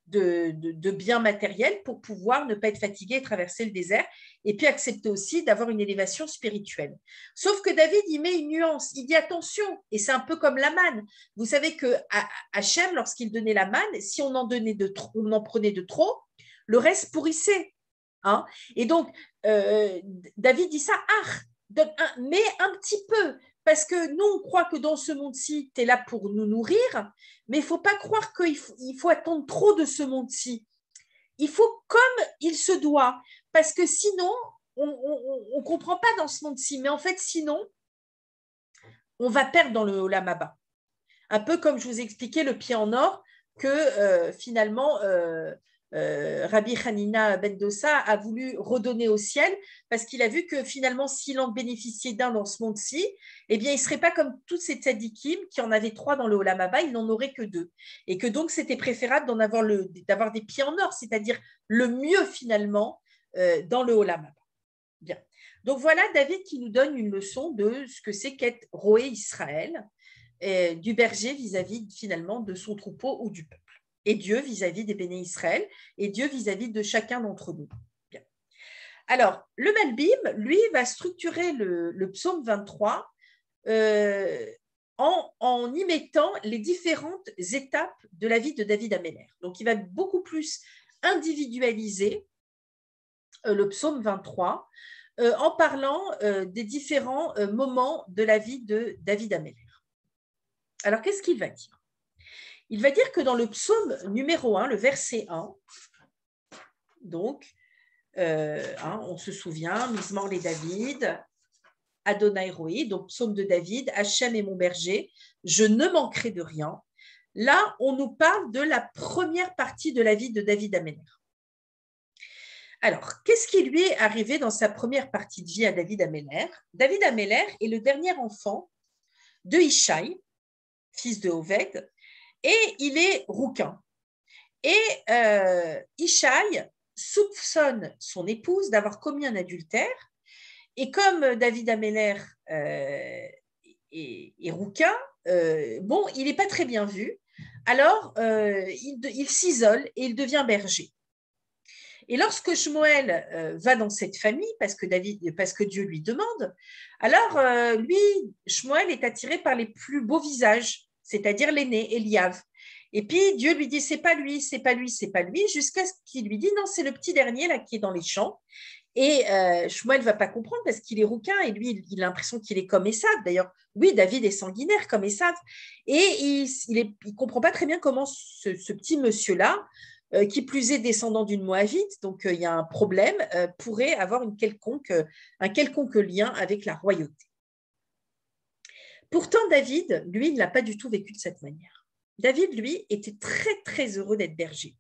Speaker 1: de biens matériels pour pouvoir ne pas être fatigués et traverser le désert, et puis accepter aussi d'avoir une élévation spirituelle. Sauf que David, il met une nuance, il dit attention, et c'est un peu comme la manne. Vous savez que Hachem, lorsqu'il donnait la manne, si on en donnait on en prenait de trop, le reste pourrissait. Hein, et donc, David dit ça, mais un petit peu, parce que nous, on croit que dans ce monde-ci, tu es là pour nous nourrir, mais il ne faut pas croire qu'il faut attendre trop de ce monde-ci. Il faut comme il se doit, parce que sinon, on ne comprend pas dans ce monde-ci, mais en fait, sinon, on va perdre dans le Olam Haba. Un peu comme je vous ai expliqué le pied en or, que finalement, Rabbi Hanina ben Dossa a voulu redonner au ciel parce qu'il a vu que finalement, s'il en bénéficiait d'un dans ce monde-ci, eh bien, il ne serait pas comme tous ces tzadikim qui en avaient 3 dans le Olam Haba, il n'en aurait que 2. Et que donc, c'était préférable d'avoir des pieds en or, c'est-à-dire le mieux finalement dans le Olam Haba. Bien. Donc voilà David qui nous donne une leçon de ce que c'est qu'être Roé Israël, du berger vis-à-vis finalement de son troupeau ou du peuple. Et Dieu vis-à-vis des béné Israël, et Dieu vis-à-vis de chacun d'entre nous. Bien. Alors, le Malbim, lui, va structurer le psaume 23 en y mettant les différentes étapes de la vie de David Améler. Donc, il va beaucoup plus individualiser le psaume 23 en parlant des différents moments de la vie de David Ameller. Alors, qu'est-ce qu'il va dire? Il va dire que dans le psaume numéro 1, le verset 1, donc, on se souvient, Mizmor les David, Adonai Roi, donc psaume de David, Hachem est mon berger, je ne manquerai de rien. Là, on nous parle de la première partie de la vie de David Ameller. Alors, qu'est-ce qui lui est arrivé dans sa première partie de vie à David Ameller? David Ameller est le dernier enfant de Ishaï, fils de Oved, et il est rouquin. Et Ishaï soupçonne son épouse d'avoir commis un adultère. Et comme David Ameller est rouquin, il n'est pas très bien vu. Alors, il s'isole et il devient berger. Et lorsque Shmuel va dans cette famille, parce que Dieu lui demande, alors Shmuel est attiré par les plus beaux visages, c'est-à-dire l'aîné, Eliav. Et puis Dieu lui dit, c'est pas lui, c'est pas lui, c'est pas lui, jusqu'à ce qu'il lui dit, non, c'est le petit dernier là qui est dans les champs. Et Shmuel ne va pas comprendre parce qu'il est rouquin et lui, il a l'impression qu'il est comme Esav. D'ailleurs, oui, David est sanguinaire comme Esav. Et il ne comprend pas très bien comment ce petit monsieur-là, qui plus est descendant d'une Moabite, donc il y a un problème, pourrait avoir un quelconque lien avec la royauté. Pourtant, David, lui, ne l'a pas du tout vécu de cette manière. David, lui, était très, très heureux d'être berger.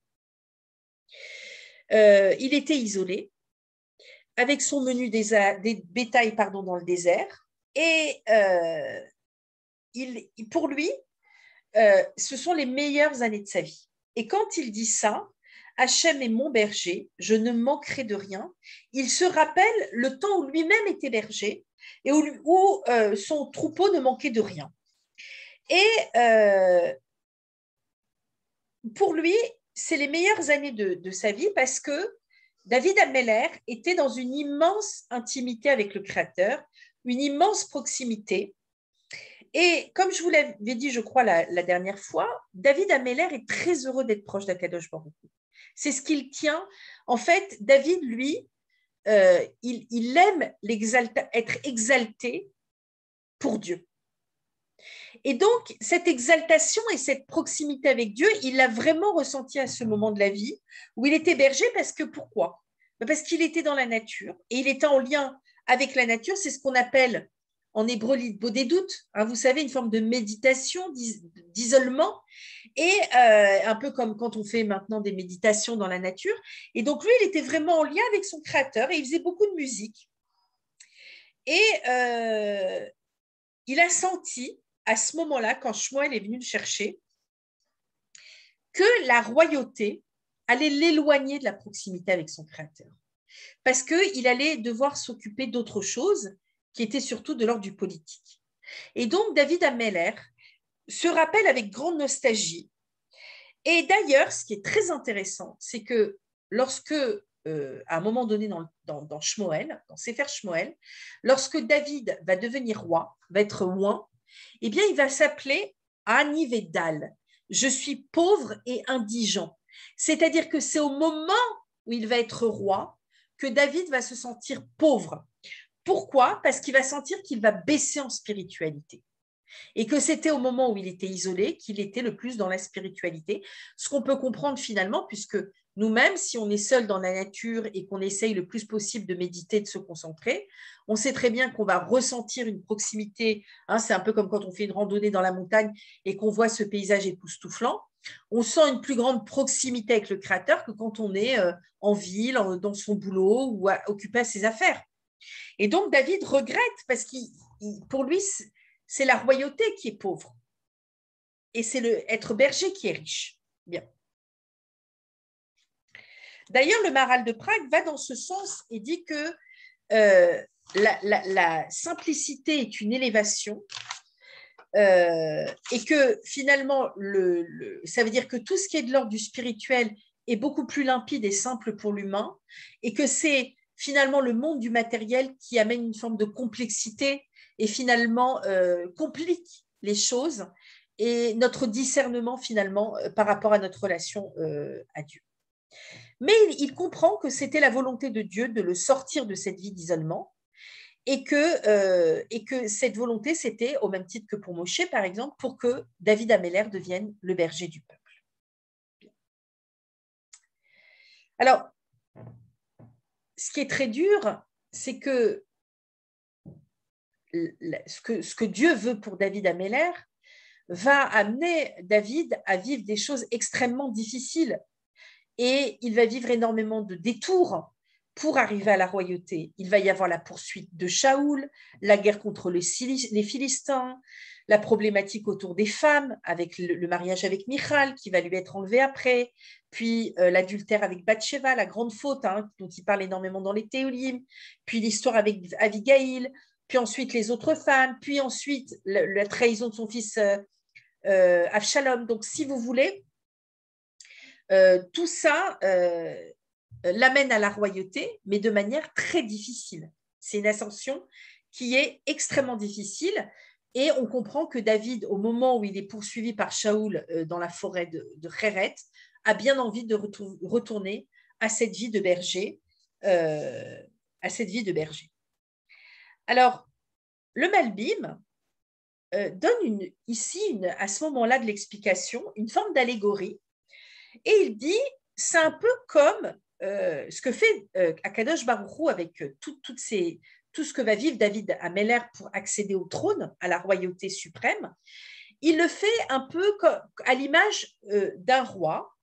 Speaker 1: Il était isolé, avec son menu des bétails dans le désert. Et pour lui, ce sont les meilleures années de sa vie. Et quand il dit ça, Hachem est mon berger, je ne manquerai de rien, il se rappelle le temps où lui-même était berger et où son troupeau ne manquait de rien. Et pour lui, c'est les meilleures années de sa vie parce que David Ameller était dans une immense intimité avec le Créateur, une immense proximité. Et comme je vous l'avais dit, je crois, la dernière fois, David Ameller est très heureux d'être proche d'Akadosh Baruch Hu. C'est ce qu'il tient. En fait, David, lui, il aime être exalté pour Dieu. Et donc, cette exaltation et cette proximité avec Dieu, il l'a vraiment ressenti à ce moment de la vie où il était berger parce que pourquoi? Parce qu'il était dans la nature et il était en lien avec la nature. C'est ce qu'on appelle en hébreu l'idbodedut, vous savez, une forme de méditation, d'isolement, et un peu comme quand on fait maintenant des méditations dans la nature. Et donc, lui, il était vraiment en lien avec son créateur et il faisait beaucoup de musique. Et il a senti, à ce moment-là, quand Shmuel est venu le chercher, que la royauté allait l'éloigner de la proximité avec son créateur. Parce qu'il allait devoir s'occuper d'autre chose qui était surtout de l'ordre du politique. Et donc, David Ameller se rappelle avec grande nostalgie. Et d'ailleurs, ce qui est très intéressant, c'est que lorsque, à un moment donné dans Shmuel, dans Sefer Shmuel, lorsque David va devenir roi, va être oint, eh bien, il va s'appeler Ani Vedal. Je suis pauvre et indigent. C'est-à-dire que c'est au moment où il va être roi que David va se sentir pauvre. Pourquoi? Parce qu'il va sentir qu'il va baisser en spiritualité. Et que c'était au moment où il était isolé qu'il était le plus dans la spiritualité. Ce qu'on peut comprendre finalement, puisque nous-mêmes, si on est seul dans la nature et qu'on essaye le plus possible de méditer, de se concentrer, on sait très bien qu'on va ressentir une proximité. C'est un peu comme quand on fait une randonnée dans la montagne et qu'on voit ce paysage époustouflant. On sent une plus grande proximité avec le Créateur que quand on est en ville, dans son boulot ou occupé à ses affaires. Et donc, David regrette parce que pour lui, c'est la royauté qui est pauvre. Et c'est être berger qui est riche. Bien. D'ailleurs, le Maharal de Prague va dans ce sens et dit que la simplicité est une élévation et que finalement, ça veut dire que tout ce qui est de l'ordre du spirituel est beaucoup plus limpide et simple pour l'humain et que c'est finalement le monde du matériel qui amène une forme de complexité et finalement complique les choses et notre discernement finalement par rapport à notre relation à Dieu. Mais il comprend que c'était la volonté de Dieu de le sortir de cette vie d'isolement et que cette volonté, c'était, au même titre que pour Moshe, par exemple, pour que David Améler devienne le berger du peuple. Alors, ce qui est très dur, c'est que ce que Dieu veut pour David Améler va amener David à vivre des choses extrêmement difficiles. Et il va vivre énormément de détours pour arriver à la royauté. Il va y avoir la poursuite de Shaoul, la guerre contre les Philistins, la problématique autour des femmes, avec le mariage avec Michal, qui va lui être enlevé après, puis l'adultère avec Bathsheba, la grande faute, dont il parle énormément dans les Théolim, puis l'histoire avec Abigail, puis ensuite les autres femmes, puis ensuite la trahison de son fils Avshalom. Donc, si vous voulez, tout ça l'amène à la royauté, mais de manière très difficile. C'est une ascension qui est extrêmement difficile. Et on comprend que David, au moment où il est poursuivi par Shaoul dans la forêt de Héret, a bien envie de retourner à cette vie de berger. Alors, le Malbim donne ici, à ce moment-là de l'explication, une forme d'allégorie. Et il dit, c'est un peu comme ce que fait Akadosh Baruch Hu avec tout ce que va vivre David Améler pour accéder au trône, à la royauté suprême. Il le fait un peu à l'image d'un roi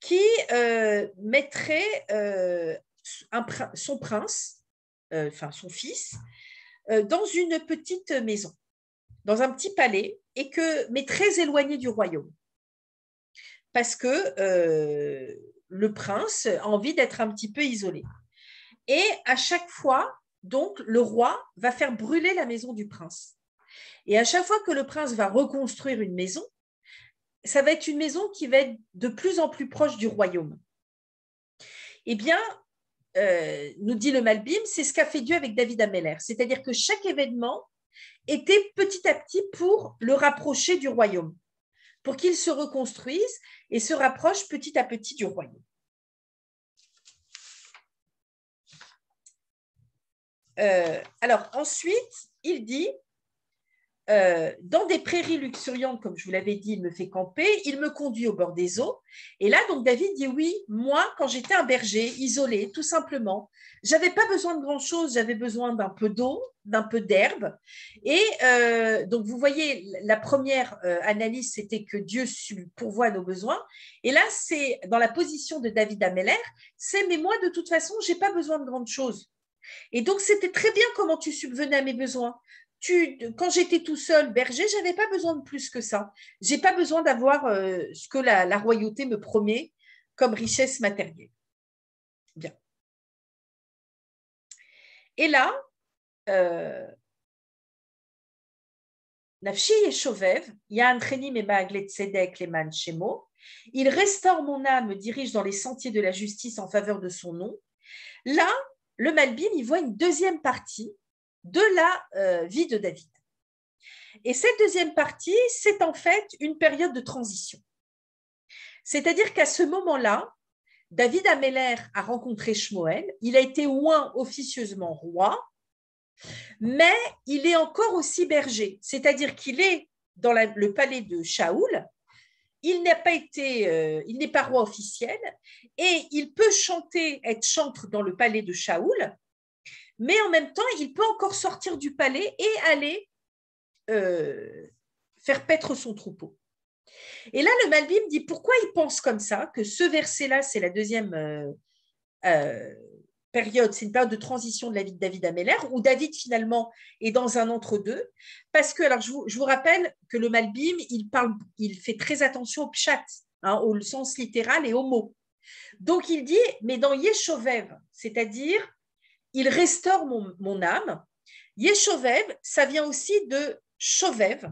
Speaker 1: qui mettrait son prince, son fils, dans une petite maison, dans un petit palais, mais très éloigné du royaume. Parce que le prince a envie d'être un petit peu isolé. Et à chaque fois, donc, le roi va faire brûler la maison du prince. Et à chaque fois que le prince va reconstruire une maison, ça va être une maison qui va être de plus en plus proche du royaume. Eh bien, nous dit le Malbim, c'est ce qu'a fait Dieu avec David Améler. C'est-à-dire que chaque événement était petit à petit pour le rapprocher du royaume, pour qu'il se reconstruise et se rapproche petit à petit du royaume. Alors ensuite, il dit, dans des prairies luxuriantes, comme je vous l'avais dit, il me fait camper, il me conduit au bord des eaux. Et là, donc David dit, oui, moi, quand j'étais un berger, isolé, tout simplement, j'avais pas besoin de grand-chose, j'avais besoin d'un peu d'eau, d'un peu d'herbe. Et donc, vous voyez, la première analyse, c'était que Dieu pourvoit à nos besoins. Et là, c'est dans la position de David Améler, c'est, mais moi, de toute façon, j'ai pas besoin de grandes choses. Et donc, c'était très bien comment tu subvenais à mes besoins. Quand j'étais tout seul berger, je n'avais pas besoin de plus que ça. Je n'ai pas besoin d'avoir ce que la royauté me promet comme richesse matérielle. Bien. Et là, Nafshi Yeshovev, Yan Chenim et Maaglet Tzedek Leman Shemo, il restaure mon âme, me dirige dans les sentiers de la justice en faveur de son nom. Là, le Malbim, il voit une deuxième partie de la vie de David. Et cette deuxième partie, c'est en fait une période de transition. C'est-à-dire qu'à ce moment-là, David Améler a rencontré Shmuel, il a été oint officieusement roi, mais il est encore aussi berger, c'est-à-dire qu'il est dans le palais de Shaoul, il n'est pas roi officiel, et il peut être chantre dans le palais de Shaoul, mais en même temps, il peut encore sortir du palais et aller faire paître son troupeau. Et là, le Malbim dit pourquoi il pense comme ça, que ce verset-là, c'est la deuxième période, c'est une période de transition de la vie de David Améler, où David, finalement, est dans un entre-deux. Parce que, alors, je vous rappelle que le Malbim, il fait très attention au pshat, au sens littéral et au mot. Donc, il dit, mais dans Yeshovev, c'est-à-dire, il restaure mon âme. Yeshovev, ça vient aussi de Shovev.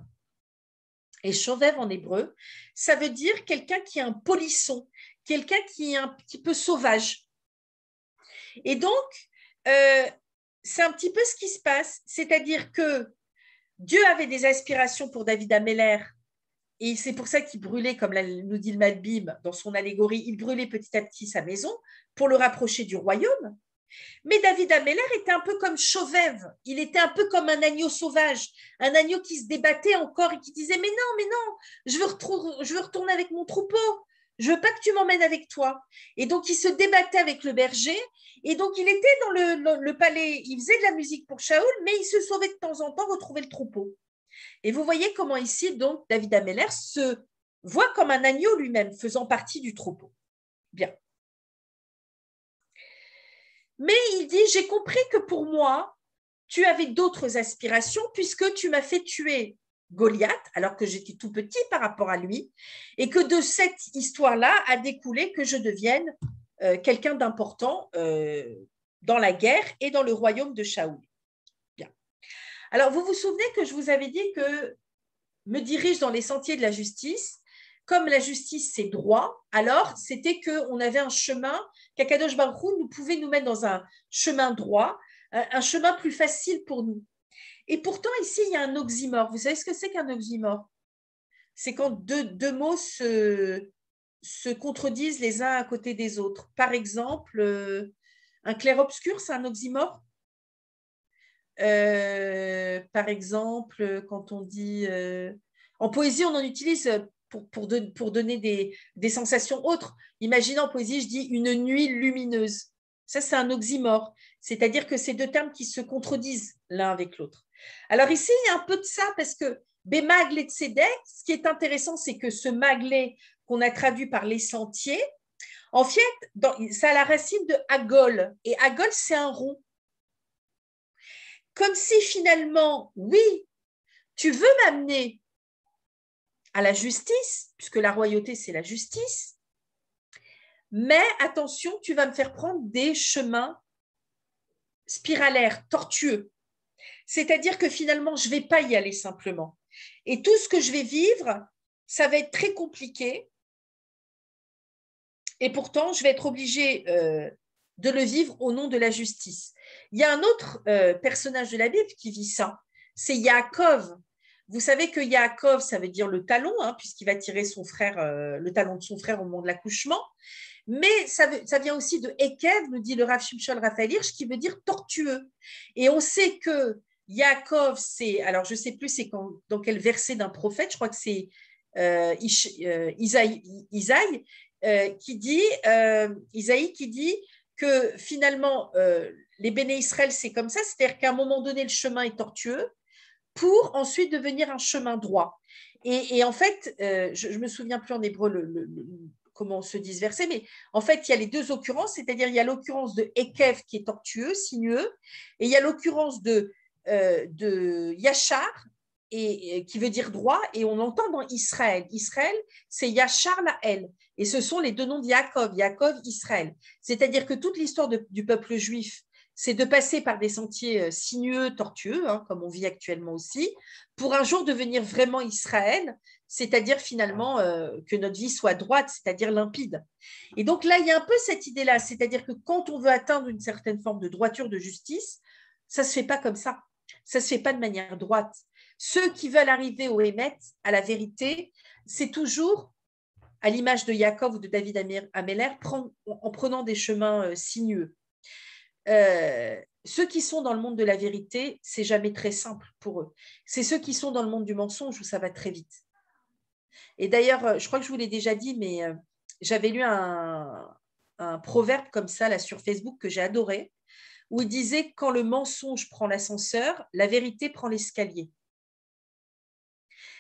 Speaker 1: Et Shovev en hébreu, ça veut dire quelqu'un qui est un polisson, quelqu'un qui est un petit peu sauvage. Et donc, c'est un petit peu ce qui se passe. C'est-à-dire que Dieu avait des aspirations pour David Améler et c'est pour ça qu'il brûlait, comme nous dit le Malbim dans son allégorie, il brûlait petit à petit sa maison pour le rapprocher du royaume. Mais David Ameller était un peu comme Chauvève, il était un peu comme un agneau sauvage, un agneau qui se débattait encore et qui disait mais non, je veux retourner avec mon troupeau, je veux pas que tu m'emmènes avec toi. Et donc il se débattait avec le berger, et donc il était dans le palais, il faisait de la musique pour Shaoul, mais il se sauvait de temps en temps, retrouver le troupeau. Et vous voyez comment ici, donc, David Ameller se voit comme un agneau lui-même, faisant partie du troupeau. Bien. Mais il dit, j'ai compris que pour moi, tu avais d'autres aspirations puisque tu m'as fait tuer Goliath alors que j'étais tout petit par rapport à lui et que de cette histoire-là a découlé que je devienne quelqu'un d'important dans la guerre et dans le royaume de Shaoul. Bien. Alors, vous vous souvenez que je vous avais dit que me dirige dans les sentiers de la justice. Comme la justice, c'est droit, alors c'était qu'on avait un chemin, qu'Akadosh Baruch Hu nous pouvait nous mettre dans un chemin droit, un chemin plus facile pour nous. Et pourtant, ici, il y a un oxymore. Vous savez ce que c'est qu'un oxymore? C'est quand deux mots se contredisent les uns à côté des autres. Par exemple, un clair-obscur, c'est un oxymore. Par exemple, quand on dit… en poésie, on en utilise pour donner des sensations autres. Imaginez en poésie, je dis une nuit lumineuse. Ça, c'est un oxymore. C'est-à-dire que c'est deux termes qui se contredisent l'un avec l'autre. Alors ici, il y a un peu de ça parce que Bémagle et Tzedek, ce qui est intéressant, c'est que ce maglé qu'on a traduit par les sentiers, en fait, ça a la racine de agol. Et agol, c'est un rond. Comme si finalement, oui, tu veux m'amener à la justice, puisque la royauté, c'est la justice, mais attention, tu vas me faire prendre des chemins spiralaires, tortueux. C'est-à-dire que finalement, je ne vais pas y aller simplement. Et tout ce que je vais vivre, ça va être très compliqué. Et pourtant, je vais être obligée de le vivre au nom de la justice. Il y a un autre personnage de la Bible qui vit ça. C'est Yaakov. Vous savez que Yaakov, ça veut dire le talon, hein, puisqu'il va tirer son frère, le talon de son frère au moment de l'accouchement. Mais ça vient aussi de Ekev, nous dit le Rav Shimshon Raphaël Hirsch, qui veut dire tortueux. Et on sait que Yaakov, c'est, alors je ne sais plus c'est dans quel verset d'un prophète, je crois que c'est Isaïe, qui dit, Isaïe qui dit que finalement, les béné Israël, c'est comme ça, c'est-à-dire qu'à un moment donné, le chemin est tortueux pour ensuite devenir un chemin droit. Et en fait, je ne me souviens plus en hébreu comment on se dit ce verset, mais en fait, il y a les deux occurrences, c'est-à-dire il y a l'occurrence de Ekev qui est tortueux, sinueux, et il y a l'occurrence de Yachar, qui veut dire droit, et on entend dans Israël. Israël, c'est Yachar Laël, et ce sont les deux noms de Yaakov, Israël. C'est-à-dire que toute l'histoire du peuple juif, c'est de passer par des sentiers sinueux, tortueux, hein, comme on vit actuellement aussi, pour un jour devenir vraiment Israël, c'est-à-dire finalement que notre vie soit droite, c'est-à-dire limpide. Et donc là, il y a un peu cette idée-là, c'est-à-dire que quand on veut atteindre une certaine forme de droiture, de justice, ça ne se fait pas comme ça. Ça ne se fait pas de manière droite. Ceux qui veulent arriver au Hémet, à la vérité, c'est toujours, à l'image de Yaakov ou de David Ameller, en prenant des chemins sinueux. Ceux qui sont dans le monde de la vérité, c'est jamais très simple pour eux. C'est ceux qui sont dans le monde du mensonge où ça va très vite. Et d'ailleurs, je crois que je vous l'ai déjà dit, mais j'avais lu un proverbe comme ça là sur Facebook que j'ai adoré, où il disait quand le mensonge prend l'ascenseur, la vérité prend l'escalier.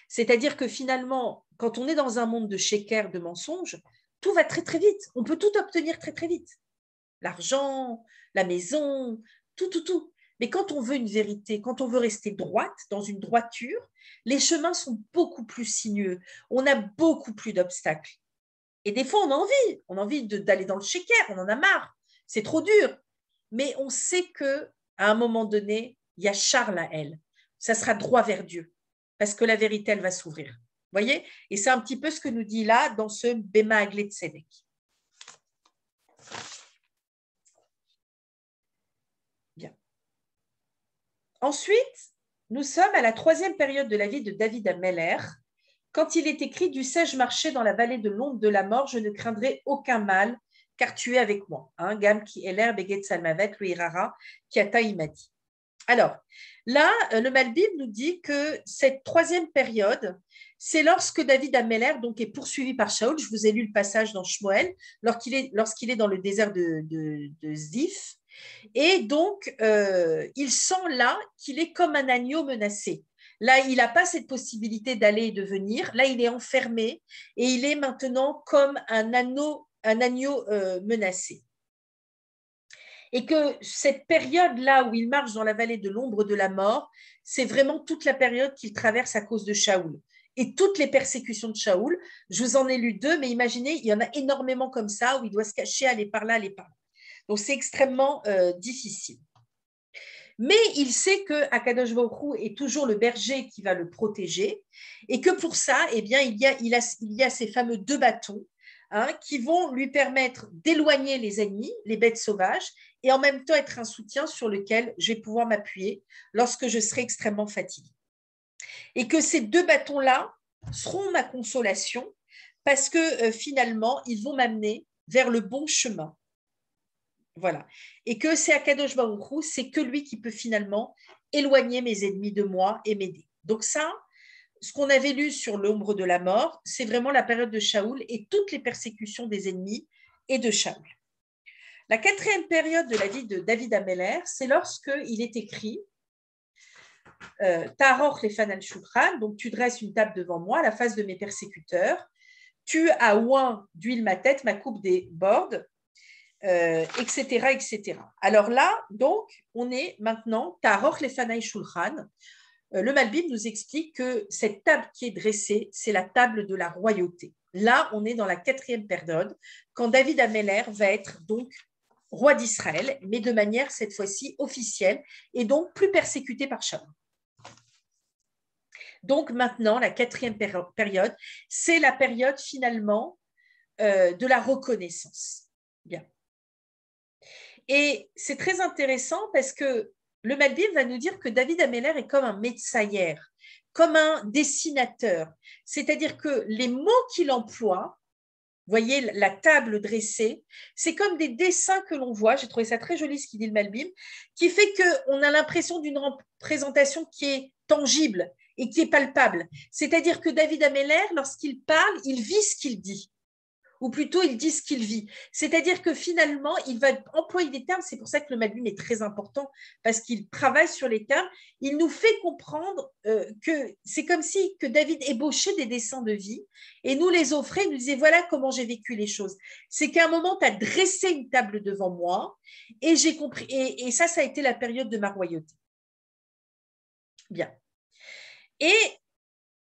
Speaker 1: C'est-à-dire que finalement, quand on est dans un monde de sheker, de mensonges, tout va très très vite. On peut tout obtenir très très vite. L'argent, la maison, tout. Mais quand on veut une vérité, quand on veut rester droite, dans une droiture, les chemins sont beaucoup plus sinueux. On a beaucoup plus d'obstacles. Et des fois, on a envie d'aller dans le sheker, on en a marre. C'est trop dur. Mais on sait qu'à un moment donné, il y a Charles à elle. Ça sera droit vers Dieu. Parce que la vérité, elle va s'ouvrir. Vous voyez? Et c'est un petit peu ce que nous dit là dans ce Bema Aglé Tzedek. Bien. Ensuite, nous sommes à la troisième période de la vie de David Ameller, quand il est écrit « Dussé-je marcher dans la vallée de l'ombre de la mort, je ne craindrai aucun mal, car tu es avec moi. » Gam qui eler beget salmavet le irara kiata imadi. Alors, là, le Malbim nous dit que cette troisième période, c'est lorsque David Améler donc, est poursuivi par Shaoul. Je vous ai lu le passage dans Shmuel, lorsqu'il est dans le désert de Zif. Et donc, il sent là qu'il est comme un agneau menacé. Là, il n'a pas cette possibilité d'aller et de venir. Là, il est enfermé et il est maintenant comme un agneau menacé. Et que cette période-là où il marche dans la vallée de l'ombre de la mort, c'est vraiment toute la période qu'il traverse à cause de Shaoul. Et toutes les persécutions de Shaoul, je vous en ai lu 2, mais imaginez, il y en a énormément comme ça, où il doit se cacher, aller par là, aller par là. Donc, c'est extrêmement difficile. Mais il sait que Akadosh Baruch Hu est toujours le berger qui va le protéger et que pour ça, eh bien, il y a ces fameux 2 bâtons qui vont lui permettre d'éloigner les ennemis, les bêtes sauvages, et en même temps être un soutien sur lequel je vais pouvoir m'appuyer lorsque je serai extrêmement fatiguée. Et que ces 2 bâtons-là seront ma consolation parce que finalement, ils vont m'amener vers le bon chemin. Voilà. Et que c'est Akadosh Baruch Hu, c'est que lui qui peut finalement éloigner mes ennemis de moi et m'aider. Donc ça, ce qu'on avait lu sur l'ombre de la mort, c'est vraiment la période de Shaoul et toutes les persécutions des ennemis et de Shaoul. La 4e période de la vie de David Améler, c'est lorsqu'il est écrit Ta'aroch lefan al shulchan, donc tu dresses une table devant moi à la face de mes persécuteurs, tu as oint d'huile ma tête, ma coupe déborde, etc., etc. Alors là, donc, on est maintenant Ta'aroch lefanai shulchan. Le Malbim nous explique que cette table qui est dressée, c'est la table de la royauté. Là, on est dans la 4e période, quand David Améler va être donc roi d'Israël, mais de manière cette fois-ci officielle, et donc plus persécuté par Shaoul. Donc maintenant, la 4e période, c'est la période finalement de la reconnaissance. Bien. Et c'est très intéressant parce que le Malbim va nous dire que David Améler est comme un metsayer, comme un dessinateur. C'est-à-dire que les mots qu'il emploie, vous voyez la table dressée, c'est comme des dessins que l'on voit. J'ai trouvé ça très joli ce qu'il dit le Malbim, qui fait qu'on a l'impression d'une représentation qui est tangible et qui est palpable. C'est-à-dire que David Améler, lorsqu'il parle, il vit ce qu'il dit. Ou plutôt il dit ce qu'il vit. C'est-à-dire que finalement, il va employer des termes, c'est pour ça que le Malbim est très important, parce qu'il travaille sur les termes, il nous fait comprendre que c'est comme si que David ébauchait des dessins de vie et nous les offrait, il nous disait voilà comment j'ai vécu les choses. C'est qu'à un moment, tu as dressé une table devant moi et j'ai compris, et ça a été la période de ma royauté. Bien. Et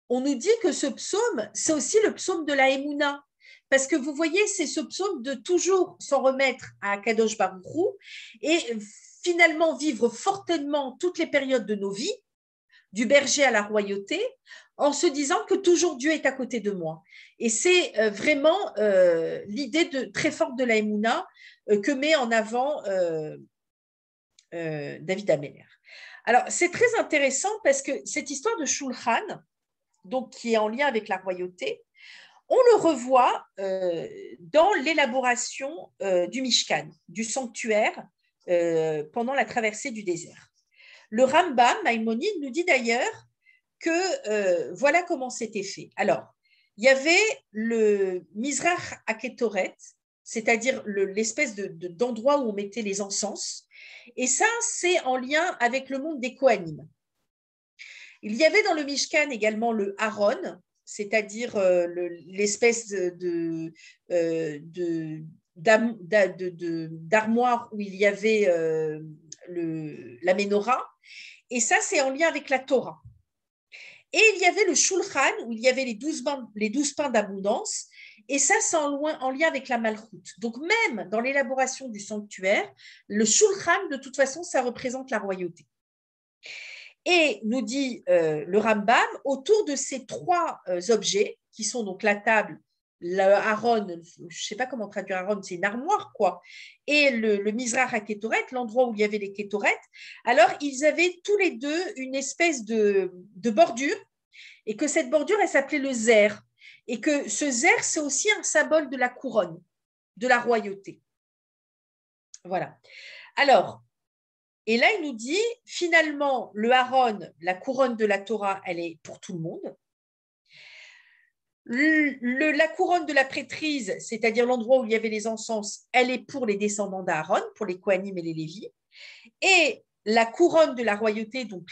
Speaker 1: on nous dit que ce psaume, c'est aussi le psaume de la Emouna. Parce que vous voyez, c'est ce psaume de toujours s'en remettre à Akadosh Baruch Hu et finalement vivre fortement toutes les périodes de nos vies, du berger à la royauté, en se disant que toujours Dieu est à côté de moi. Et c'est vraiment l'idée très forte de la Emouna que met en avant David Améler. Alors, c'est très intéressant parce que cette histoire de Shulchan, donc qui est en lien avec la royauté, on le revoit dans l'élaboration du Mishkan, du sanctuaire, pendant la traversée du désert. Le Rambam, Maïmonide, nous dit d'ailleurs que voilà comment c'était fait. Alors, il y avait le Mizrach Aketoret, c'est-à-dire l'espèce d'endroit où on mettait les encens, et ça, c'est en lien avec le monde des Kohanim. Il y avait dans le Mishkan également le Haron, c'est-à-dire l'espèce d'armoire où il y avait la menorah, et ça, c'est en lien avec la Torah. Et il y avait le Shulchan, où il y avait les 12 pains d'abondance, et ça, c'est en lien avec la Malchut. Donc, même dans l'élaboration du sanctuaire, le Shulchan, de toute façon, ça représente la royauté. Et nous dit le Rambam, autour de ces 3 objets, qui sont donc la table, le Haron, je ne sais pas comment traduire Haron, c'est une armoire, quoi, et le Mizrach HaKetoret, l'endroit où il y avait les Ketoret, alors ils avaient tous les deux une espèce de bordure, et que cette bordure, elle s'appelait le zer, et que ce zer, c'est aussi un symbole de la couronne, de la royauté. Voilà. Alors, et là, il nous dit, finalement, le Haron, la couronne de la Torah, elle est pour tout le monde. La couronne de la prêtrise, c'est-à-dire l'endroit où il y avait les encens, elle est pour les descendants d'Aaron, pour les Kohanim et les Lévis. Et la couronne de la royauté, donc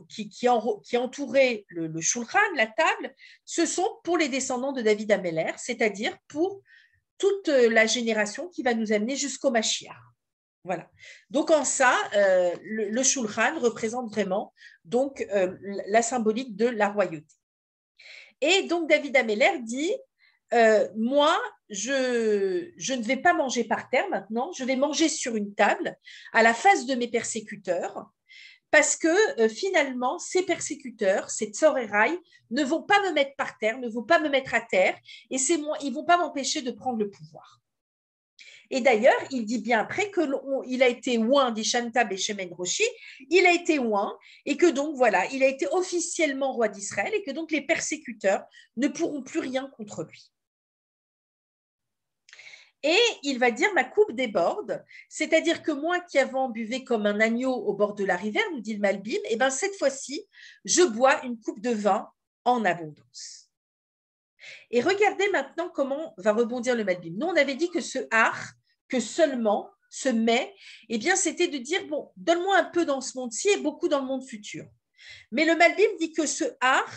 Speaker 1: qui entourait le Shulchan, la table, ce sont pour les descendants de David Améler, c'est-à-dire pour toute la génération qui va nous amener jusqu'au Mashiach. Voilà. Donc en ça, le Shulchan représente vraiment donc la symbolique de la royauté. Et donc David Améler dit moi, je ne vais pas manger par terre maintenant, je vais manger sur une table à la face de mes persécuteurs, parce que finalement, ces persécuteurs, ces Tsorerai, ne vont pas me mettre par terre, ne vont pas me mettre à terre, et ils ne vont pas m'empêcher de prendre le pouvoir. Et d'ailleurs, il dit bien après qu'il a été oint d'Ishanta Beshemen Roshi, il a été oint, et que donc, voilà, il a été officiellement roi d'Israël, et que donc les persécuteurs ne pourront plus rien contre lui. Et il va dire, ma coupe déborde, c'est-à-dire que moi qui avant buvais comme un agneau au bord de la rivière, nous dit le Malbim, et bien cette fois-ci, je bois une coupe de vin en abondance. Et regardez maintenant comment va rebondir le Malbim. Nous, on avait dit que ce har, que seulement, ce mais, eh bien, c'était de dire, bon, donne-moi un peu dans ce monde-ci et beaucoup dans le monde futur. Mais le Malbim dit que ce har,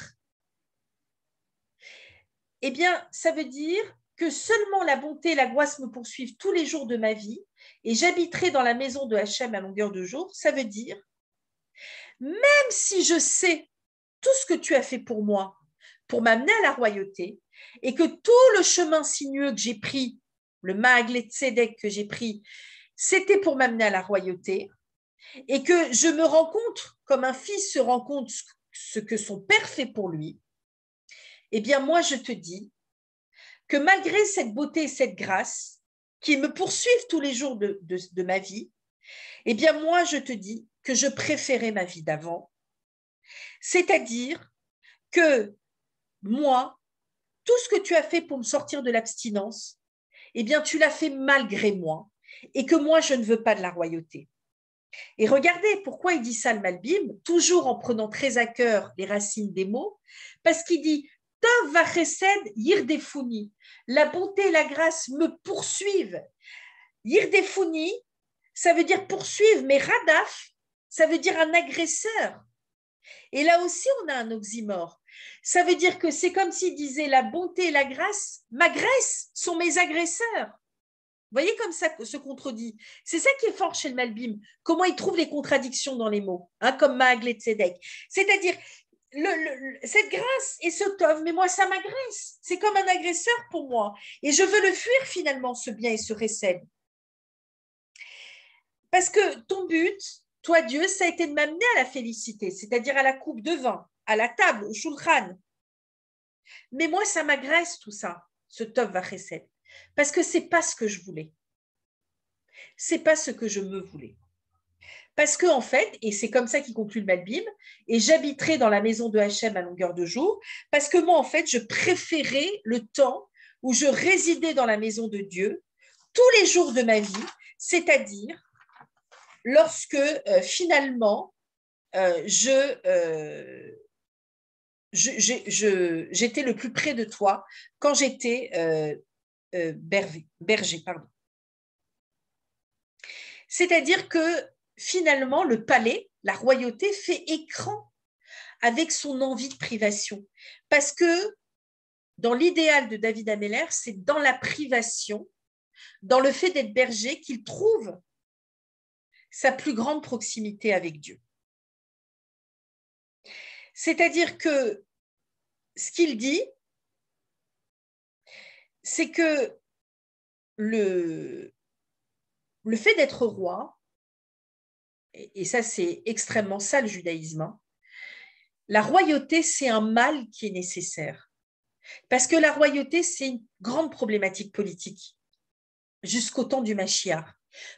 Speaker 1: eh bien, ça veut dire que seulement la bonté et la grâce me poursuivent tous les jours de ma vie et j'habiterai dans la maison de Hachem à longueur de jour. Ça veut dire, même si je sais tout ce que tu as fait pour moi, pour m'amener à la royauté, et que tout le chemin sinueux que j'ai pris, le Mahagle Tzedek que j'ai pris, c'était pour m'amener à la royauté, et que je me rends compte, comme un fils se rend compte ce que son père fait pour lui, eh bien moi je te dis que malgré cette beauté et cette grâce qui me poursuivent tous les jours de ma vie, eh bien moi je te dis que je préférais ma vie d'avant, c'est-à-dire que moi, tout ce que tu as fait pour me sortir de l'abstinence, eh bien tu l'as fait malgré moi et que moi je ne veux pas de la royauté. Et regardez pourquoi il dit ça le Malbim, toujours en prenant très à cœur les racines des mots, parce qu'il dit Tov vachesed yirdefuni, la bonté et la grâce me poursuivent. Yirdefuni, ça veut dire poursuivre, mais radaf, ça veut dire un agresseur. Et là aussi, on a un oxymore. Ça veut dire que c'est comme s'il disait la bonté et la grâce m'agressent, sont mes agresseurs. Vous voyez comme ça se contredit. C'est ça qui est fort chez le Malbim, comment il trouve les contradictions dans les mots, hein, comme Mahagle Tzedek. C'est-à-dire, cette grâce et ce tov, mais moi, ça m'agresse. C'est comme un agresseur pour moi. Et je veux le fuir finalement, ce bien et ce récède. Parce que ton but, toi Dieu, ça a été de m'amener à la félicité, c'est-à-dire à la coupe de vin, à la table, au shulchan. Mais moi, ça m'agresse tout ça, ce tov vachesed, parce que c'est pas ce que je voulais. C'est pas ce que je me voulais. Parce que en fait, et c'est comme ça qu'il conclut le Malbim, et j'habiterai dans la maison de Hachem à longueur de jour, parce que moi, en fait, je préférais le temps où je résidais dans la maison de Dieu tous les jours de ma vie, c'est-à-dire lorsque finalement j'étais le plus près de toi, quand j'étais berger. C'est-à-dire que finalement, le palais, la royauté, fait écran avec son envie de privation. Parce que dans l'idéal de David Améler, c'est dans la privation, dans le fait d'être berger, qu'il trouve sa plus grande proximité avec Dieu. C'est-à-dire que ce qu'il dit, c'est que le fait d'être roi, et ça c'est extrêmement ça le judaïsme, hein, la royauté c'est un mal qui est nécessaire. Parce que la royauté c'est une grande problématique politique jusqu'au temps du Mashiach.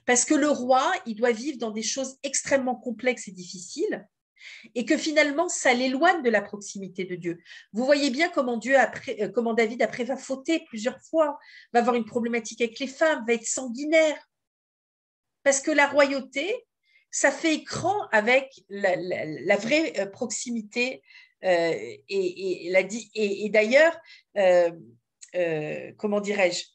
Speaker 1: Parce que le roi, il doit vivre dans des choses extrêmement complexes et difficiles. et que finalement, ça l'éloigne de la proximité de Dieu. Vous voyez bien comment, comment David, après, va fauter plusieurs fois, va avoir une problématique avec les femmes, va être sanguinaire. Parce que la royauté, ça fait écran avec la vraie proximité. Et d'ailleurs, comment dirais-je,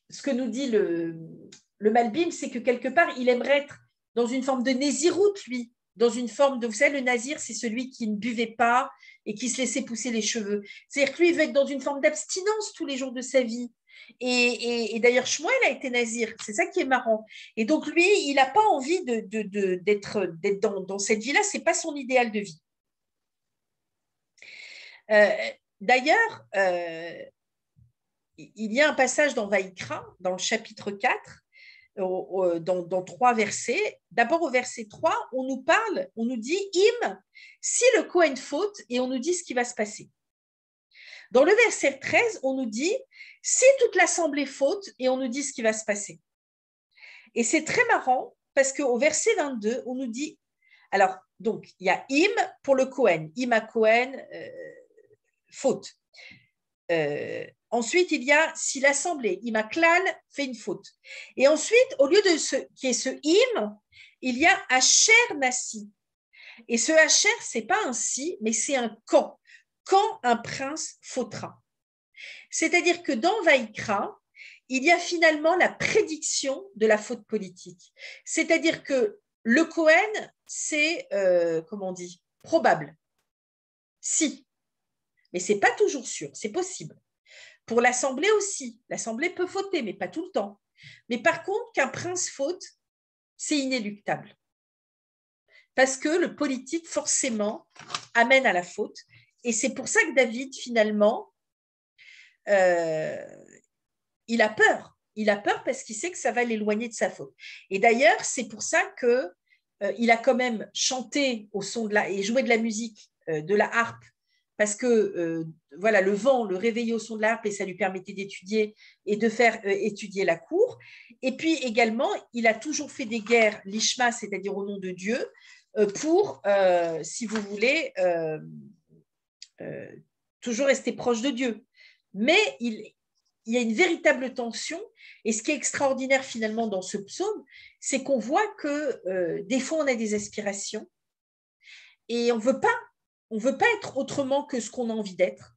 Speaker 1: ce que nous dit le Malbim, c'est que quelque part, il aimerait être dans une forme de nésiroute, lui, dans une forme de, vous savez, le nazir, c'est celui qui ne buvait pas et qui se laissait pousser les cheveux. C'est-à-dire que lui, il veut être dans une forme d'abstinence tous les jours de sa vie. Et d'ailleurs, Shmuel a été nazir, c'est ça qui est marrant. Et donc, lui, il n'a pas envie d'être dans cette vie-là, ce n'est pas son idéal de vie. D'ailleurs, il y a un passage dans Vaïkra, dans le chapitre 4, dans 3 versets. D'abord, au verset 3, on nous parle, on nous dit « Im », si le Kohen faute, et on nous dit ce qui va se passer. Dans le verset 13, on nous dit « Si toute l'assemblée faute », et on nous dit ce qui va se passer. Et c'est très marrant, parce qu'au verset 22, on nous dit – alors, donc, il y a « Im » pour le Kohen, « Im à Kohen », faute. Ensuite, il y a si l'assemblée, imaklal, fait une faute. Et ensuite, au lieu de qui est ce im, il y a asher nasi. Et ce asher, ce n'est pas un si, mais c'est un quand. Quand un prince fautera. C'est-à-dire que dans Vaïkra, il y a finalement la prédiction de la faute politique. C'est-à-dire que le Kohen, c'est, comment on dit, probable. Si. Mais ce n'est pas toujours sûr, c'est possible. Pour l'Assemblée aussi, l'Assemblée peut fauter, mais pas tout le temps. Mais par contre, qu'un prince faute, c'est inéluctable. Parce que le politique, forcément, amène à la faute. Et c'est pour ça que David, finalement, il a peur. Il a peur parce qu'il sait que ça va l'éloigner de sa faute. Et d'ailleurs, c'est pour ça qu'il a quand même chanté au son et joué de la musique, de la harpe, parce que voilà, le vent le réveillait au son de la harpe et ça lui permettait d'étudier et de faire étudier la cour. Et puis également, il a toujours fait des guerres, l'ishma, c'est-à-dire au nom de Dieu, pour, si vous voulez, toujours rester proche de Dieu. Mais il y a une véritable tension. Et ce qui est extraordinaire finalement dans ce psaume, c'est qu'on voit que des fois, on a des aspirations et on ne veut pas être autrement que ce qu'on a envie d'être.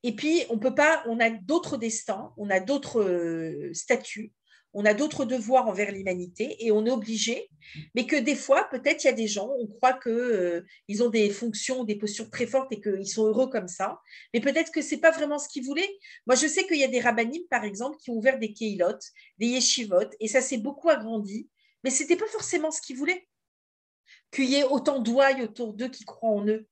Speaker 1: Et puis, on peut pas, on a d'autres destins, on a d'autres statuts, on a d'autres devoirs envers l'humanité et on est obligé, mais que des fois, peut-être, il y a des gens, on croit qu'ils ont des fonctions, des postures très fortes et qu'ils sont heureux comme ça, mais peut-être que ce n'est pas vraiment ce qu'ils voulaient. Moi, je sais qu'il y a des rabbinim, par exemple, qui ont ouvert des keilot, des yeshivot, et ça s'est beaucoup agrandi, mais ce n'était pas forcément ce qu'ils voulaient. Qu'il y ait autant d'ouailles autour d'eux qui croient en eux.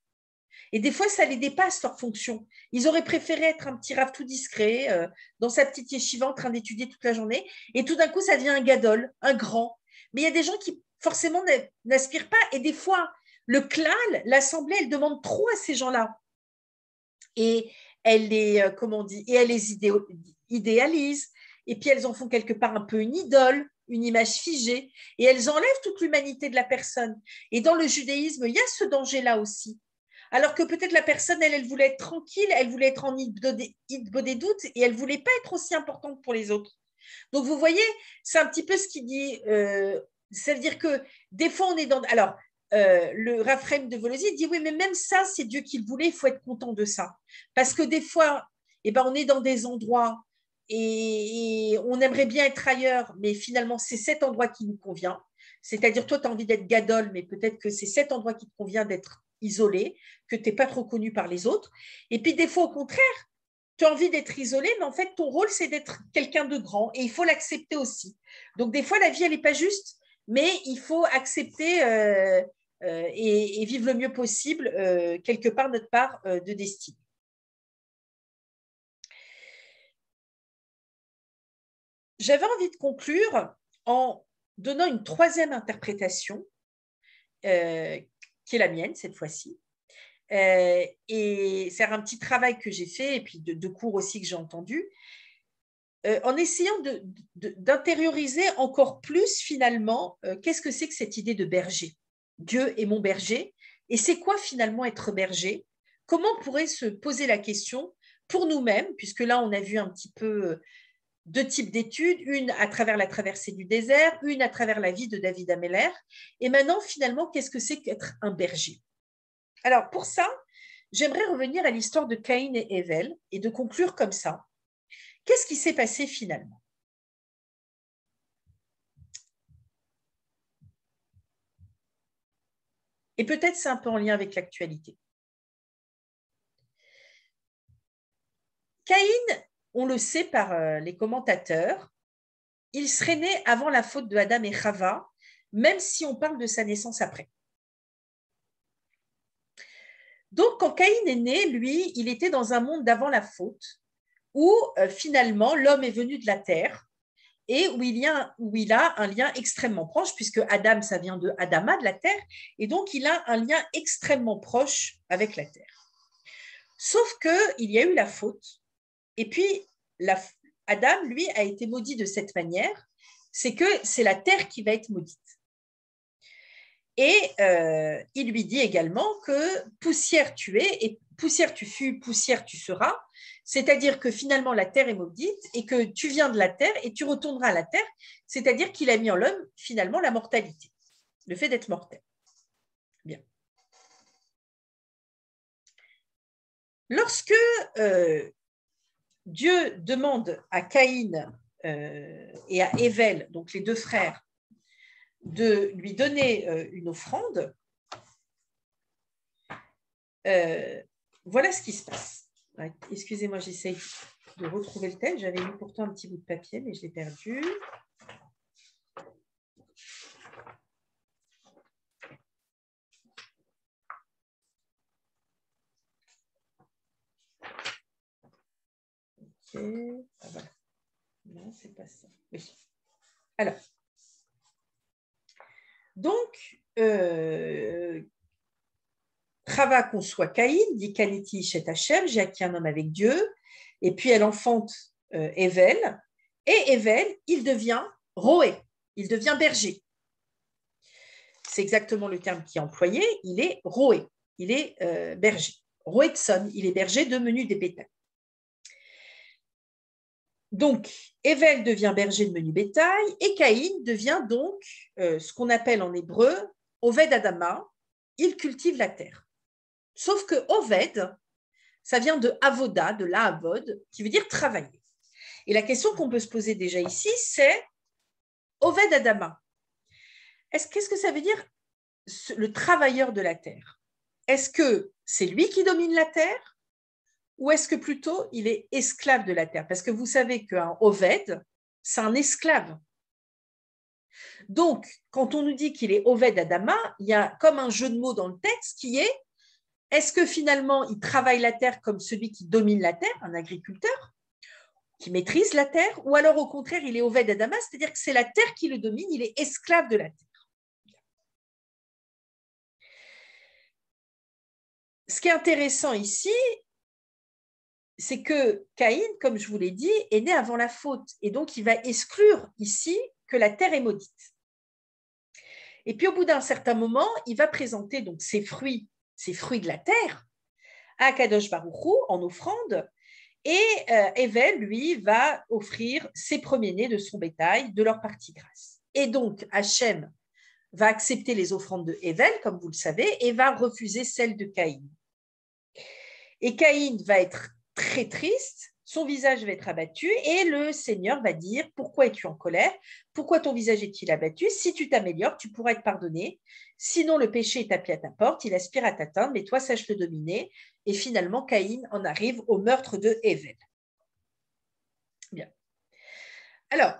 Speaker 1: Et des fois, ça les dépasse leur fonction. Ils auraient préféré être un petit rave tout discret, dans sa petite yeshiva en train d'étudier toute la journée. Et tout d'un coup, ça devient un gadol, un grand. Mais il y a des gens qui, forcément, n'aspirent pas. Et des fois, le klal, l'assemblée, elle demande trop à ces gens-là. Et elle les, comment on dit, et elle les idéalise. Et puis, elles en font quelque part un peu une idole, une image figée. Et elles enlèvent toute l'humanité de la personne. Et dans le judaïsme, il y a ce danger-là aussi. Alors que peut-être la personne, elle voulait être tranquille, elle voulait être en doutes et elle ne voulait pas être aussi importante pour les autres. Donc, vous voyez, c'est un petit peu ce qu'il dit. Ça veut dire que des fois, on est dans… Alors, le Raphaël de Volosi dit, oui, mais même ça, c'est Dieu qui le voulait, il faut être content de ça. Parce que des fois, on est dans des endroits et on aimerait bien être ailleurs, mais finalement, c'est cet endroit qui nous convient. C'est-à-dire, toi, tu as envie d'être gadol, mais peut-être que c'est cet endroit qui te convient d'être isolé, que tu n'es pas trop connu par les autres. Et puis des fois, au contraire, tu as envie d'être isolé, mais en fait, ton rôle, c'est d'être quelqu'un de grand et il faut l'accepter aussi. Donc des fois, la vie, elle n'est pas juste, mais il faut accepter et vivre le mieux possible, quelque part, notre part de destin. J'avais envie de conclure en donnant une troisième interprétation qui est la mienne cette fois-ci. Et c'est un petit travail que j'ai fait, et puis de cours aussi que j'ai entendu, en essayant d'intérioriser encore plus finalement qu'est-ce que c'est que cette idée de berger. Dieu est mon berger. Et c'est quoi finalement être berger? Comment on pourrait se poser la question pour nous-mêmes, puisque là, on a vu un petit peu deux types d'études, une à travers la traversée du désert, une à travers la vie de David Ameller. Et maintenant, finalement, qu'est-ce que c'est qu'être un berger? Alors, pour ça, j'aimerais revenir à l'histoire de Caïn et Èvel et de conclure comme ça. Qu'est-ce qui s'est passé finalement? Et peut-être c'est un peu en lien avec l'actualité. Caïn, on le sait par les commentateurs, il serait né avant la faute de Adam et Chava, même si on parle de sa naissance après. Donc, quand Caïn est né, lui, il était dans un monde d'avant la faute, où finalement l'homme est venu de la terre et où il a un lien extrêmement proche, puisque Adam, ça vient de Adama, de la terre, et donc il a un lien extrêmement proche avec la terre. Sauf qu'il y a eu la faute, et puis Adam, lui, a été maudit de cette manière, c'est que c'est la terre qui va être maudite. Et il lui dit également que poussière tu es, et poussière tu fus, poussière tu seras, c'est-à-dire que finalement la terre est maudite et que tu viens de la terre et tu retourneras à la terre, c'est-à-dire qu'il a mis en l'homme finalement la mortalité, le fait d'être mortel. Bien. Lorsque Dieu demande à Caïn et à Èvel, donc les deux frères, de lui donner une offrande, voilà ce qui se passe. Ouais, excusez-moi, j'essaye de retrouver le texte. J'avais mis pourtant un petit bout de papier, mais je l'ai perdu. Ok, ah, voilà. Non, c'est pas ça. Oui. Alors, donc, Chava conçoit Caïn, dit Kaniti Shet Hashem, j'ai acquis un homme avec Dieu, et puis elle enfante Èvel, et Èvel, il devient roé, il devient berger. C'est exactement le terme qui est employé, il est roé, il est berger. Roé de son, il est berger de menu des bétails. Donc, Èvel devient berger de menu bétail, et Caïn devient donc ce qu'on appelle en hébreu Oved Adama, il cultive la terre. Sauf que Oved, ça vient de avoda, de la avod, qui veut dire travailler. Et la question qu'on peut se poser déjà ici, c'est Oved Adama. Qu'est-ce que ça veut dire le travailleur de la terre? Est-ce que c'est lui qui domine la terre ou est-ce que plutôt il est esclave de la terre? Parce que vous savez qu'un Oved, c'est un esclave. Donc, quand on nous dit qu'il est Oved Adama, il y a comme un jeu de mots dans le texte qui est-ce que finalement il travaille la terre comme celui qui domine la terre, un agriculteur qui maîtrise la terre, ou alors au contraire il est Oved Adama, c'est-à-dire que c'est la terre qui le domine, il est esclave de la terre. Ce qui est intéressant ici, c'est que Caïn, comme je vous l'ai dit, est né avant la faute, et donc il va exclure ici que la terre est maudite. Et puis au bout d'un certain moment, il va présenter donc ses fruits de la terre à Kadosh Baruch Hu en offrande, et Èvel, lui, va offrir ses premiers-nés de son bétail, de leur partie grasse. Et donc Hachem va accepter les offrandes de Èvel, comme vous le savez, et va refuser celles de Caïn. Et Caïn va être très triste, son visage va être abattu, et le Seigneur va dire, pourquoi es-tu en colère? Pourquoi ton visage est-il abattu? Si tu t'améliores, tu pourras être pardonné. Sinon, le péché est tapis à ta porte, il aspire à t'atteindre, mais toi, sache le dominer. Et finalement, Caïn en arrive au meurtre de Èvel. Bien. Alors,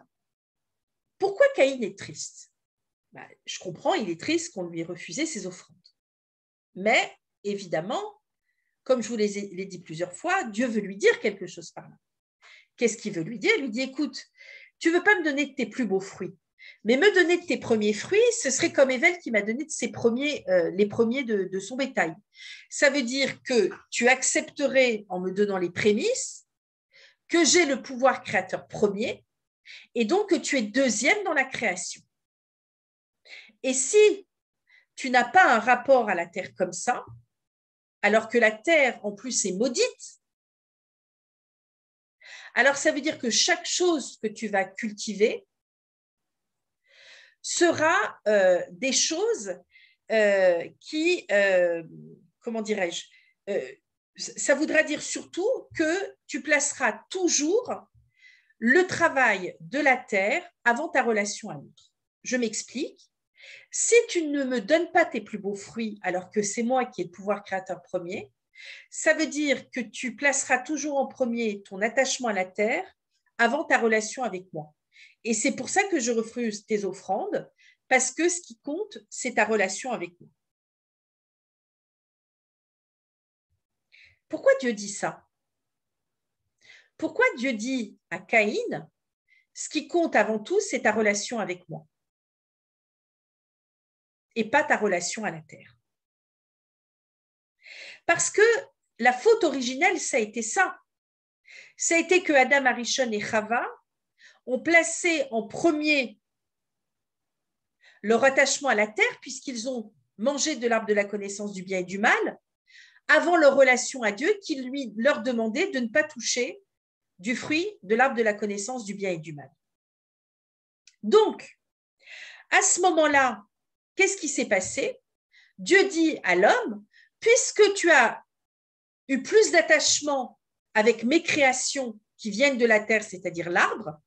Speaker 1: pourquoi Caïn est triste? Je comprends, il est triste qu'on lui ait refusé ses offrandes. Mais, évidemment, comme je vous l'ai dit plusieurs fois, Dieu veut lui dire quelque chose par là. Qu'est-ce qu'il veut lui dire? Il lui dit, écoute, tu ne veux pas me donner de tes plus beaux fruits, mais me donner de tes premiers fruits, ce serait comme Èvel qui m'a donné de ses premiers, les premiers de son bétail. Ça veut dire que tu accepterais, en me donnant les prémices, que j'ai le pouvoir créateur premier, et donc que tu es deuxième dans la création. Et si tu n'as pas un rapport à la terre comme ça, alors que la terre, en plus, est maudite, alors ça veut dire que chaque chose que tu vas cultiver sera des choses qui, comment dirais-je, ça voudra dire surtout que tu placeras toujours le travail de la terre avant ta relation à l'autre. Je m'explique. Si tu ne me donnes pas tes plus beaux fruits, alors que c'est moi qui ai le pouvoir créateur premier, ça veut dire que tu placeras toujours en premier ton attachement à la terre avant ta relation avec moi. Et c'est pour ça que je refuse tes offrandes, parce que ce qui compte, c'est ta relation avec moi. Pourquoi Dieu dit ça? Pourquoi Dieu dit à Caïn, ce qui compte avant tout, c'est ta relation avec moi et pas ta relation à la terre? Parce que la faute originelle, ça a été ça. Ça a été que Adam, Arishon et Chava ont placé en premier leur attachement à la terre puisqu'ils ont mangé de l'arbre de la connaissance du bien et du mal avant leur relation à Dieu qui lui leur demandait de ne pas toucher du fruit de l'arbre de la connaissance du bien et du mal. Donc, à ce moment-là, qu'est-ce qui s'est passé? Dieu dit à l'homme, puisque tu as eu plus d'attachement avec mes créations qui viennent de la terre, c'est-à-dire l'arbre,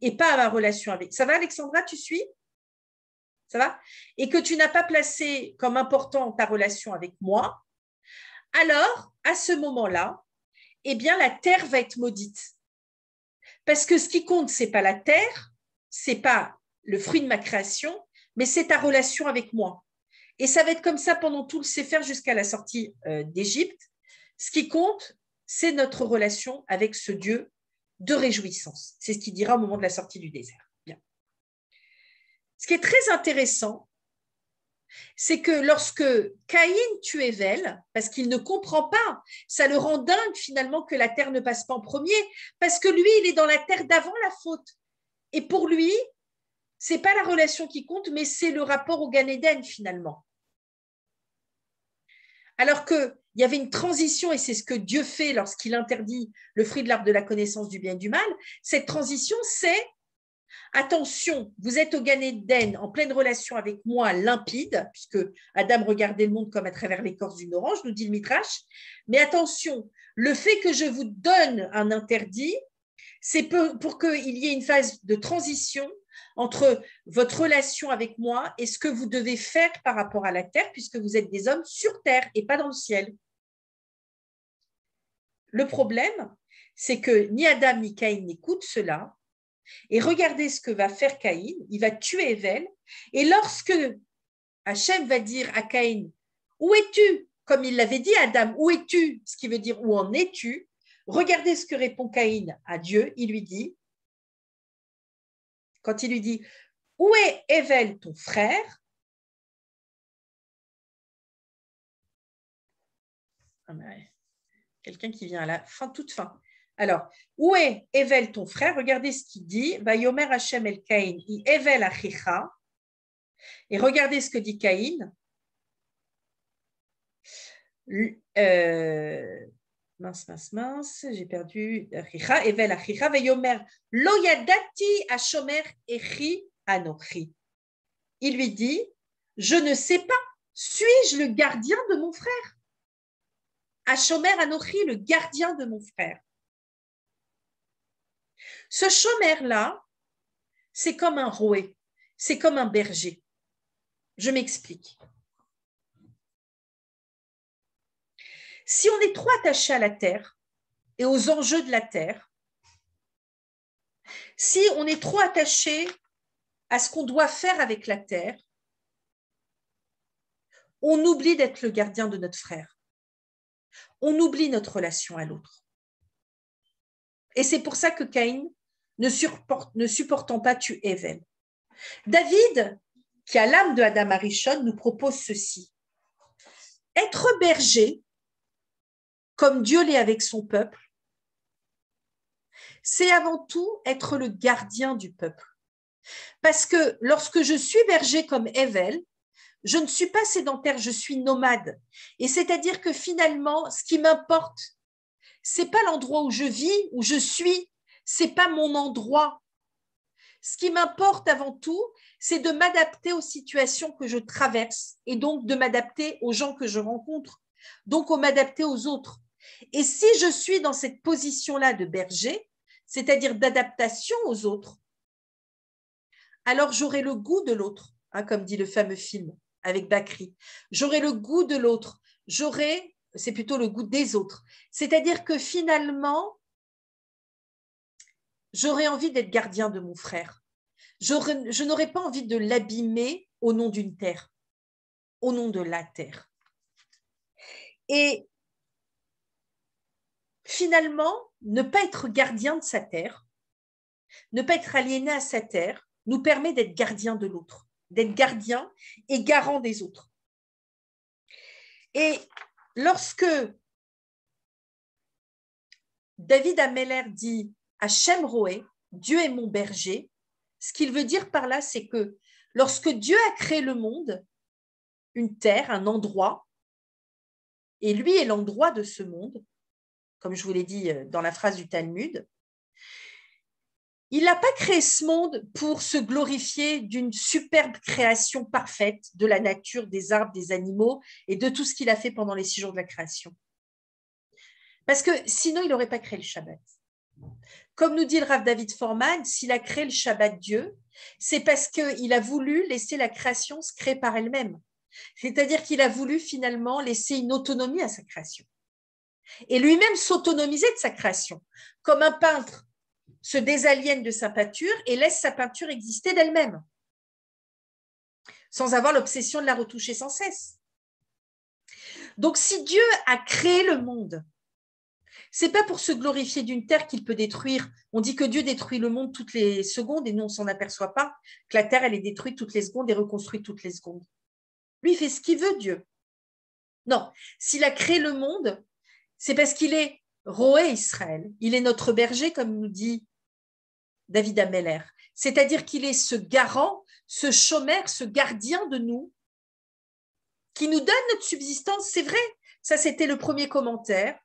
Speaker 1: et pas à ma relation avec. Ça va, Alexandra, tu suis? Ça va? Et que tu n'as pas placé comme important ta relation avec moi, alors, à ce moment-là, eh bien, la terre va être maudite. Parce que ce qui compte, ce n'est pas la terre, ce n'est pas le fruit de ma création, mais c'est ta relation avec moi. Et ça va être comme ça pendant tout le Sefer jusqu'à la sortie d'Égypte. Ce qui compte, c'est notre relation avec ce Dieu de réjouissance. C'est ce qu'il dira au moment de la sortie du désert. Bien. Ce qui est très intéressant, c'est que lorsque Caïn tue Hével, parce qu'il ne comprend pas, ça le rend dingue finalement que la terre ne passe pas en premier, parce que lui, il est dans la terre d'avant la faute. Et pour lui, ce n'est pas la relation qui compte, mais c'est le rapport au Gan Eden finalement. Alors qu'il y avait une transition, et c'est ce que Dieu fait lorsqu'il interdit le fruit de l'arbre de la connaissance du bien et du mal, cette transition, c'est attention, vous êtes au Gan Eden en pleine relation avec moi limpide, puisque Adam regardait le monde comme à travers l'écorce d'une orange, nous dit le Midrash, mais attention, le fait que je vous donne un interdit, c'est pour qu'il y ait une phase de transition entre votre relation avec moi et ce que vous devez faire par rapport à la terre, puisque vous êtes des hommes sur terre et pas dans le ciel. Le problème, c'est que ni Adam ni Caïn n'écoutent cela. Et regardez ce que va faire Caïn. Il va tuer Hével. Et lorsque Hachem va dire à Caïn, où es-tu? Comme il l'avait dit à Adam, où es-tu? Ce qui veut dire où en es-tu? Regardez ce que répond Caïn à Dieu. Il lui dit, quand il lui dit, où est Hével, ton frère? Quelqu'un qui vient à la fin, toute fin. Alors, où est Hével, ton frère? Regardez ce qu'il dit. Vayomer Hashem el Caïn, i Hével achicha. Et regardez ce que dit Caïn. Mince, j'ai perdu. Hével achicha, vayomer lo yadati ashomer echi anochi. Il lui dit, je ne sais pas, suis-je le gardien de mon frère? Ashomer anochi, le gardien de mon frère. Ce chômeur-là, c'est comme un roué, c'est comme un berger. Je m'explique. Si on est trop attaché à la terre et aux enjeux de la terre, si on est trop attaché à ce qu'on doit faire avec la terre, on oublie d'être le gardien de notre frère. On oublie notre relation à l'autre. Et c'est pour ça que Caïn, ne supportant pas, tue Hével. David, qui a l'âme de Adam Arishon, nous propose ceci. Être berger, comme Dieu l'est avec son peuple, c'est avant tout être le gardien du peuple. Parce que lorsque je suis berger comme Hével, Je ne suis pas sédentaire, je suis nomade. Et c'est-à-dire que finalement, ce qui m'importe, c'est pas l'endroit où je vis, où je suis, c'est pas mon endroit. Ce qui m'importe avant tout, c'est de m'adapter aux situations que je traverse et donc de m'adapter aux gens que je rencontre, donc de m'adapter aux autres. Et si je suis dans cette position-là de berger, c'est-à-dire d'adaptation aux autres, alors j'aurai le goût de l'autre, hein, comme dit le fameux film avec Bakri. J'aurai le goût de l'autre, c'est plutôt le goût des autres. C'est-à-dire que finalement, j'aurais envie d'être gardien de mon frère. Je n'aurais pas envie de l'abîmer au nom d'une terre, au nom de la terre. Et finalement, ne pas être gardien de sa terre, ne pas être aliéné à sa terre, nous permet d'être gardien de l'autre, d'être gardien et garant des autres. Et lorsque David Ameller dit Hachem Roé, Dieu est mon berger, ce qu'il veut dire par là, c'est que lorsque Dieu a créé le monde, une terre, un endroit, et lui est l'endroit de ce monde, comme je vous l'ai dit dans la phrase du Talmud, il n'a pas créé ce monde pour se glorifier d'une superbe création parfaite de la nature, des arbres, des animaux et de tout ce qu'il a fait pendant les 6 jours de la création. Parce que sinon, il n'aurait pas créé le Shabbat. Comme nous dit le Rav David Forman, s'il a créé le Shabbat Dieu, c'est parce qu'il a voulu laisser la création se créer par elle-même. C'est-à-dire qu'il a voulu finalement laisser une autonomie à sa création. Et lui-même s'autonomiser de sa création. Comme un peintre se désaliène de sa peinture et laisse sa peinture exister d'elle-même, sans avoir l'obsession de la retoucher sans cesse. Donc si Dieu a créé le monde, c'est pas pour se glorifier d'une terre qu'il peut détruire. On dit que Dieu détruit le monde toutes les secondes et nous on s'en aperçoit pas, que la terre elle est détruite toutes les secondes et reconstruite toutes les secondes. Lui il fait ce qu'il veut, Dieu. Non, s'il a créé le monde, c'est parce qu'il est Roé Israël. Il est notre berger, comme nous dit David Ameller. C'est-à-dire qu'il est ce garant, ce chômeur, ce gardien de nous, qui nous donne notre subsistance, c'est vrai. Ça, c'était le premier commentaire,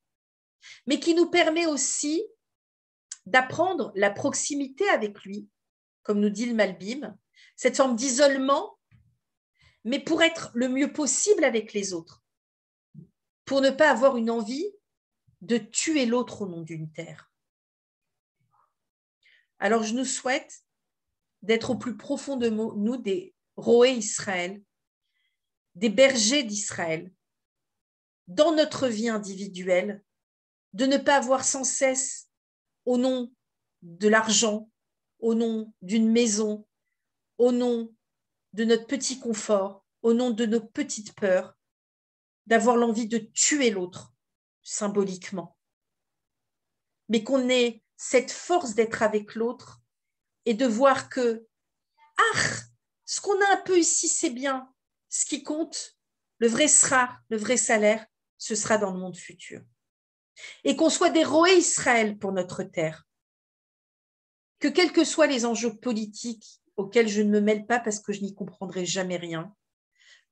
Speaker 1: mais qui nous permet aussi d'apprendre la proximité avec lui, comme nous dit le Malbim, cette forme d'isolement, mais pour être le mieux possible avec les autres, pour ne pas avoir une envie de tuer l'autre au nom d'une terre. Alors, je nous souhaite d'être au plus profond de nous des Roé Israël, des bergers d'Israël, dans notre vie individuelle, de ne pas avoir sans cesse, au nom de l'argent, au nom d'une maison, au nom de notre petit confort, au nom de nos petites peurs, d'avoir l'envie de tuer l'autre, symboliquement. Mais qu'on ait cette force d'être avec l'autre et de voir que, ce qu'on a un peu ici, c'est bien. Ce qui compte, le vrai salaire, ce sera dans le monde futur. Et qu'on soit des Roé Israël pour notre terre. Que quels que soient les enjeux politiques auxquels je ne me mêle pas parce que je n'y comprendrai jamais rien,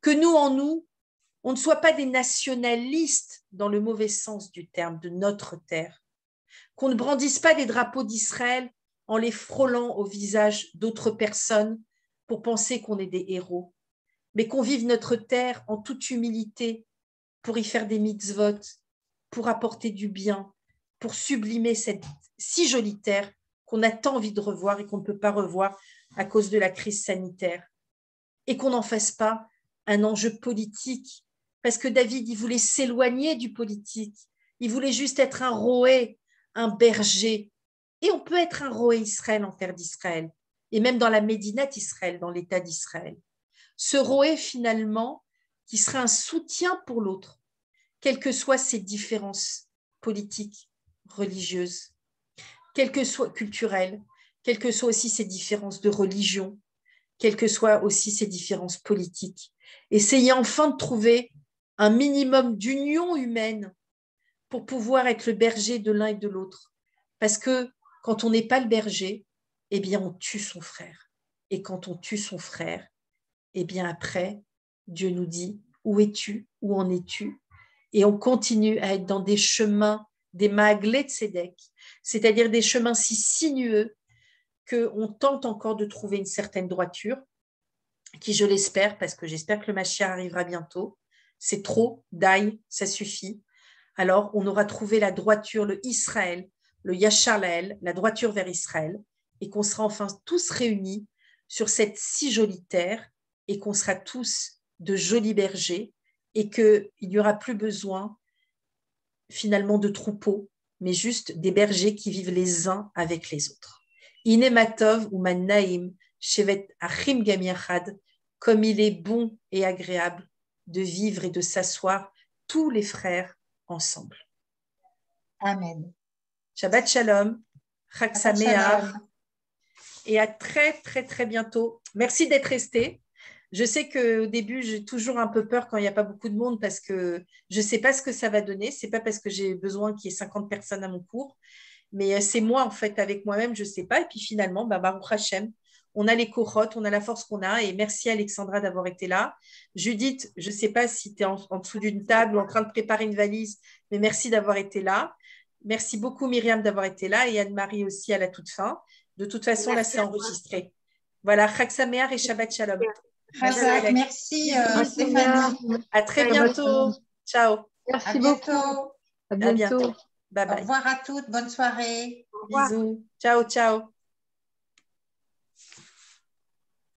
Speaker 1: que nous, en nous, on ne soit pas des nationalistes dans le mauvais sens du terme de notre terre, qu'on ne brandisse pas des drapeaux d'Israël en les frôlant au visage d'autres personnes pour penser qu'on est des héros, mais qu'on vive notre terre en toute humilité pour y faire des mitzvot, pour apporter du bien, pour sublimer cette si jolie terre qu'on a tant envie de revoir et qu'on ne peut pas revoir à cause de la crise sanitaire. Et qu'on n'en fasse pas un enjeu politique, parce que David, il voulait s'éloigner du politique. Il voulait juste être un roé, un berger. Et on peut être un roé Israël en terre d'Israël, et même dans la Médinat Israël, dans l'État d'Israël. Ce roé, finalement, qui sera un soutien pour l'autre, quelles que soient ses différences politiques, religieuses, quelles que soient culturelles, quelles que soient aussi ses différences de religion, quelles que soient aussi ses différences politiques. Essayez enfin de trouver un minimum d'union humaine pour pouvoir être le berger de l'un et de l'autre. Parce que quand on n'est pas le berger, eh bien on tue son frère. Et quand on tue son frère, eh bien après, Dieu nous dit, où es-tu? Où en es-tu? Et on continue à être dans des chemins, des Maaglé Tzedek, c'est-à-dire des chemins si sinueux qu'on tente encore de trouver une certaine droiture, qui je l'espère, parce que j'espère que le Mashiach arrivera bientôt. C'est trop, d'ail, ça suffit. Alors, on aura trouvé la droiture, le Israël, le Yachar Laël, la droiture vers Israël, et qu'on sera enfin tous réunis sur cette si jolie terre, et qu'on sera tous de jolis bergers, et qu'il n'y aura plus besoin finalement de troupeaux, mais juste des bergers qui vivent les uns avec les autres. Inematov ou Naïm, Shevet Achim Gamiachad, comme il est bon et agréable de vivre et de s'asseoir tous les frères ensemble.
Speaker 3: Amen.
Speaker 1: Shabbat Shalom, Chag
Speaker 3: Shabbat
Speaker 1: Sameach,
Speaker 3: Shalom.
Speaker 1: et à très très très bientôt. Merci d'être resté. Je sais qu'au début, j'ai toujours un peu peur quand il n'y a pas beaucoup de monde parce que je ne sais pas ce que ça va donner. Ce n'est pas parce que j'ai besoin qu'il y ait 50 personnes à mon cours, mais c'est moi, en fait, avec moi-même, je ne sais pas. Et puis finalement, Baruch Hashem, on a les cohortes, on a la force qu'on a. Et merci Alexandra d'avoir été là. Judith, je ne sais pas si tu es en dessous d'une table ou en train de préparer une valise, mais merci d'avoir été là. Merci beaucoup Myriam d'avoir été là et Anne-Marie aussi à la toute fin. De toute façon, là, c'est enregistré. Voilà, Chag Sameach et Shabbat Shalom.
Speaker 3: Razak, merci Stéphanie.
Speaker 1: À très bientôt. Ciao.
Speaker 2: Merci
Speaker 3: À
Speaker 2: beaucoup.
Speaker 3: bientôt.
Speaker 2: À
Speaker 1: À bientôt.
Speaker 2: bientôt.
Speaker 1: Bye
Speaker 3: Au
Speaker 1: bye.
Speaker 3: revoir à toutes. Bonne soirée.
Speaker 2: Au revoir.
Speaker 1: Bisous. Ciao, ciao.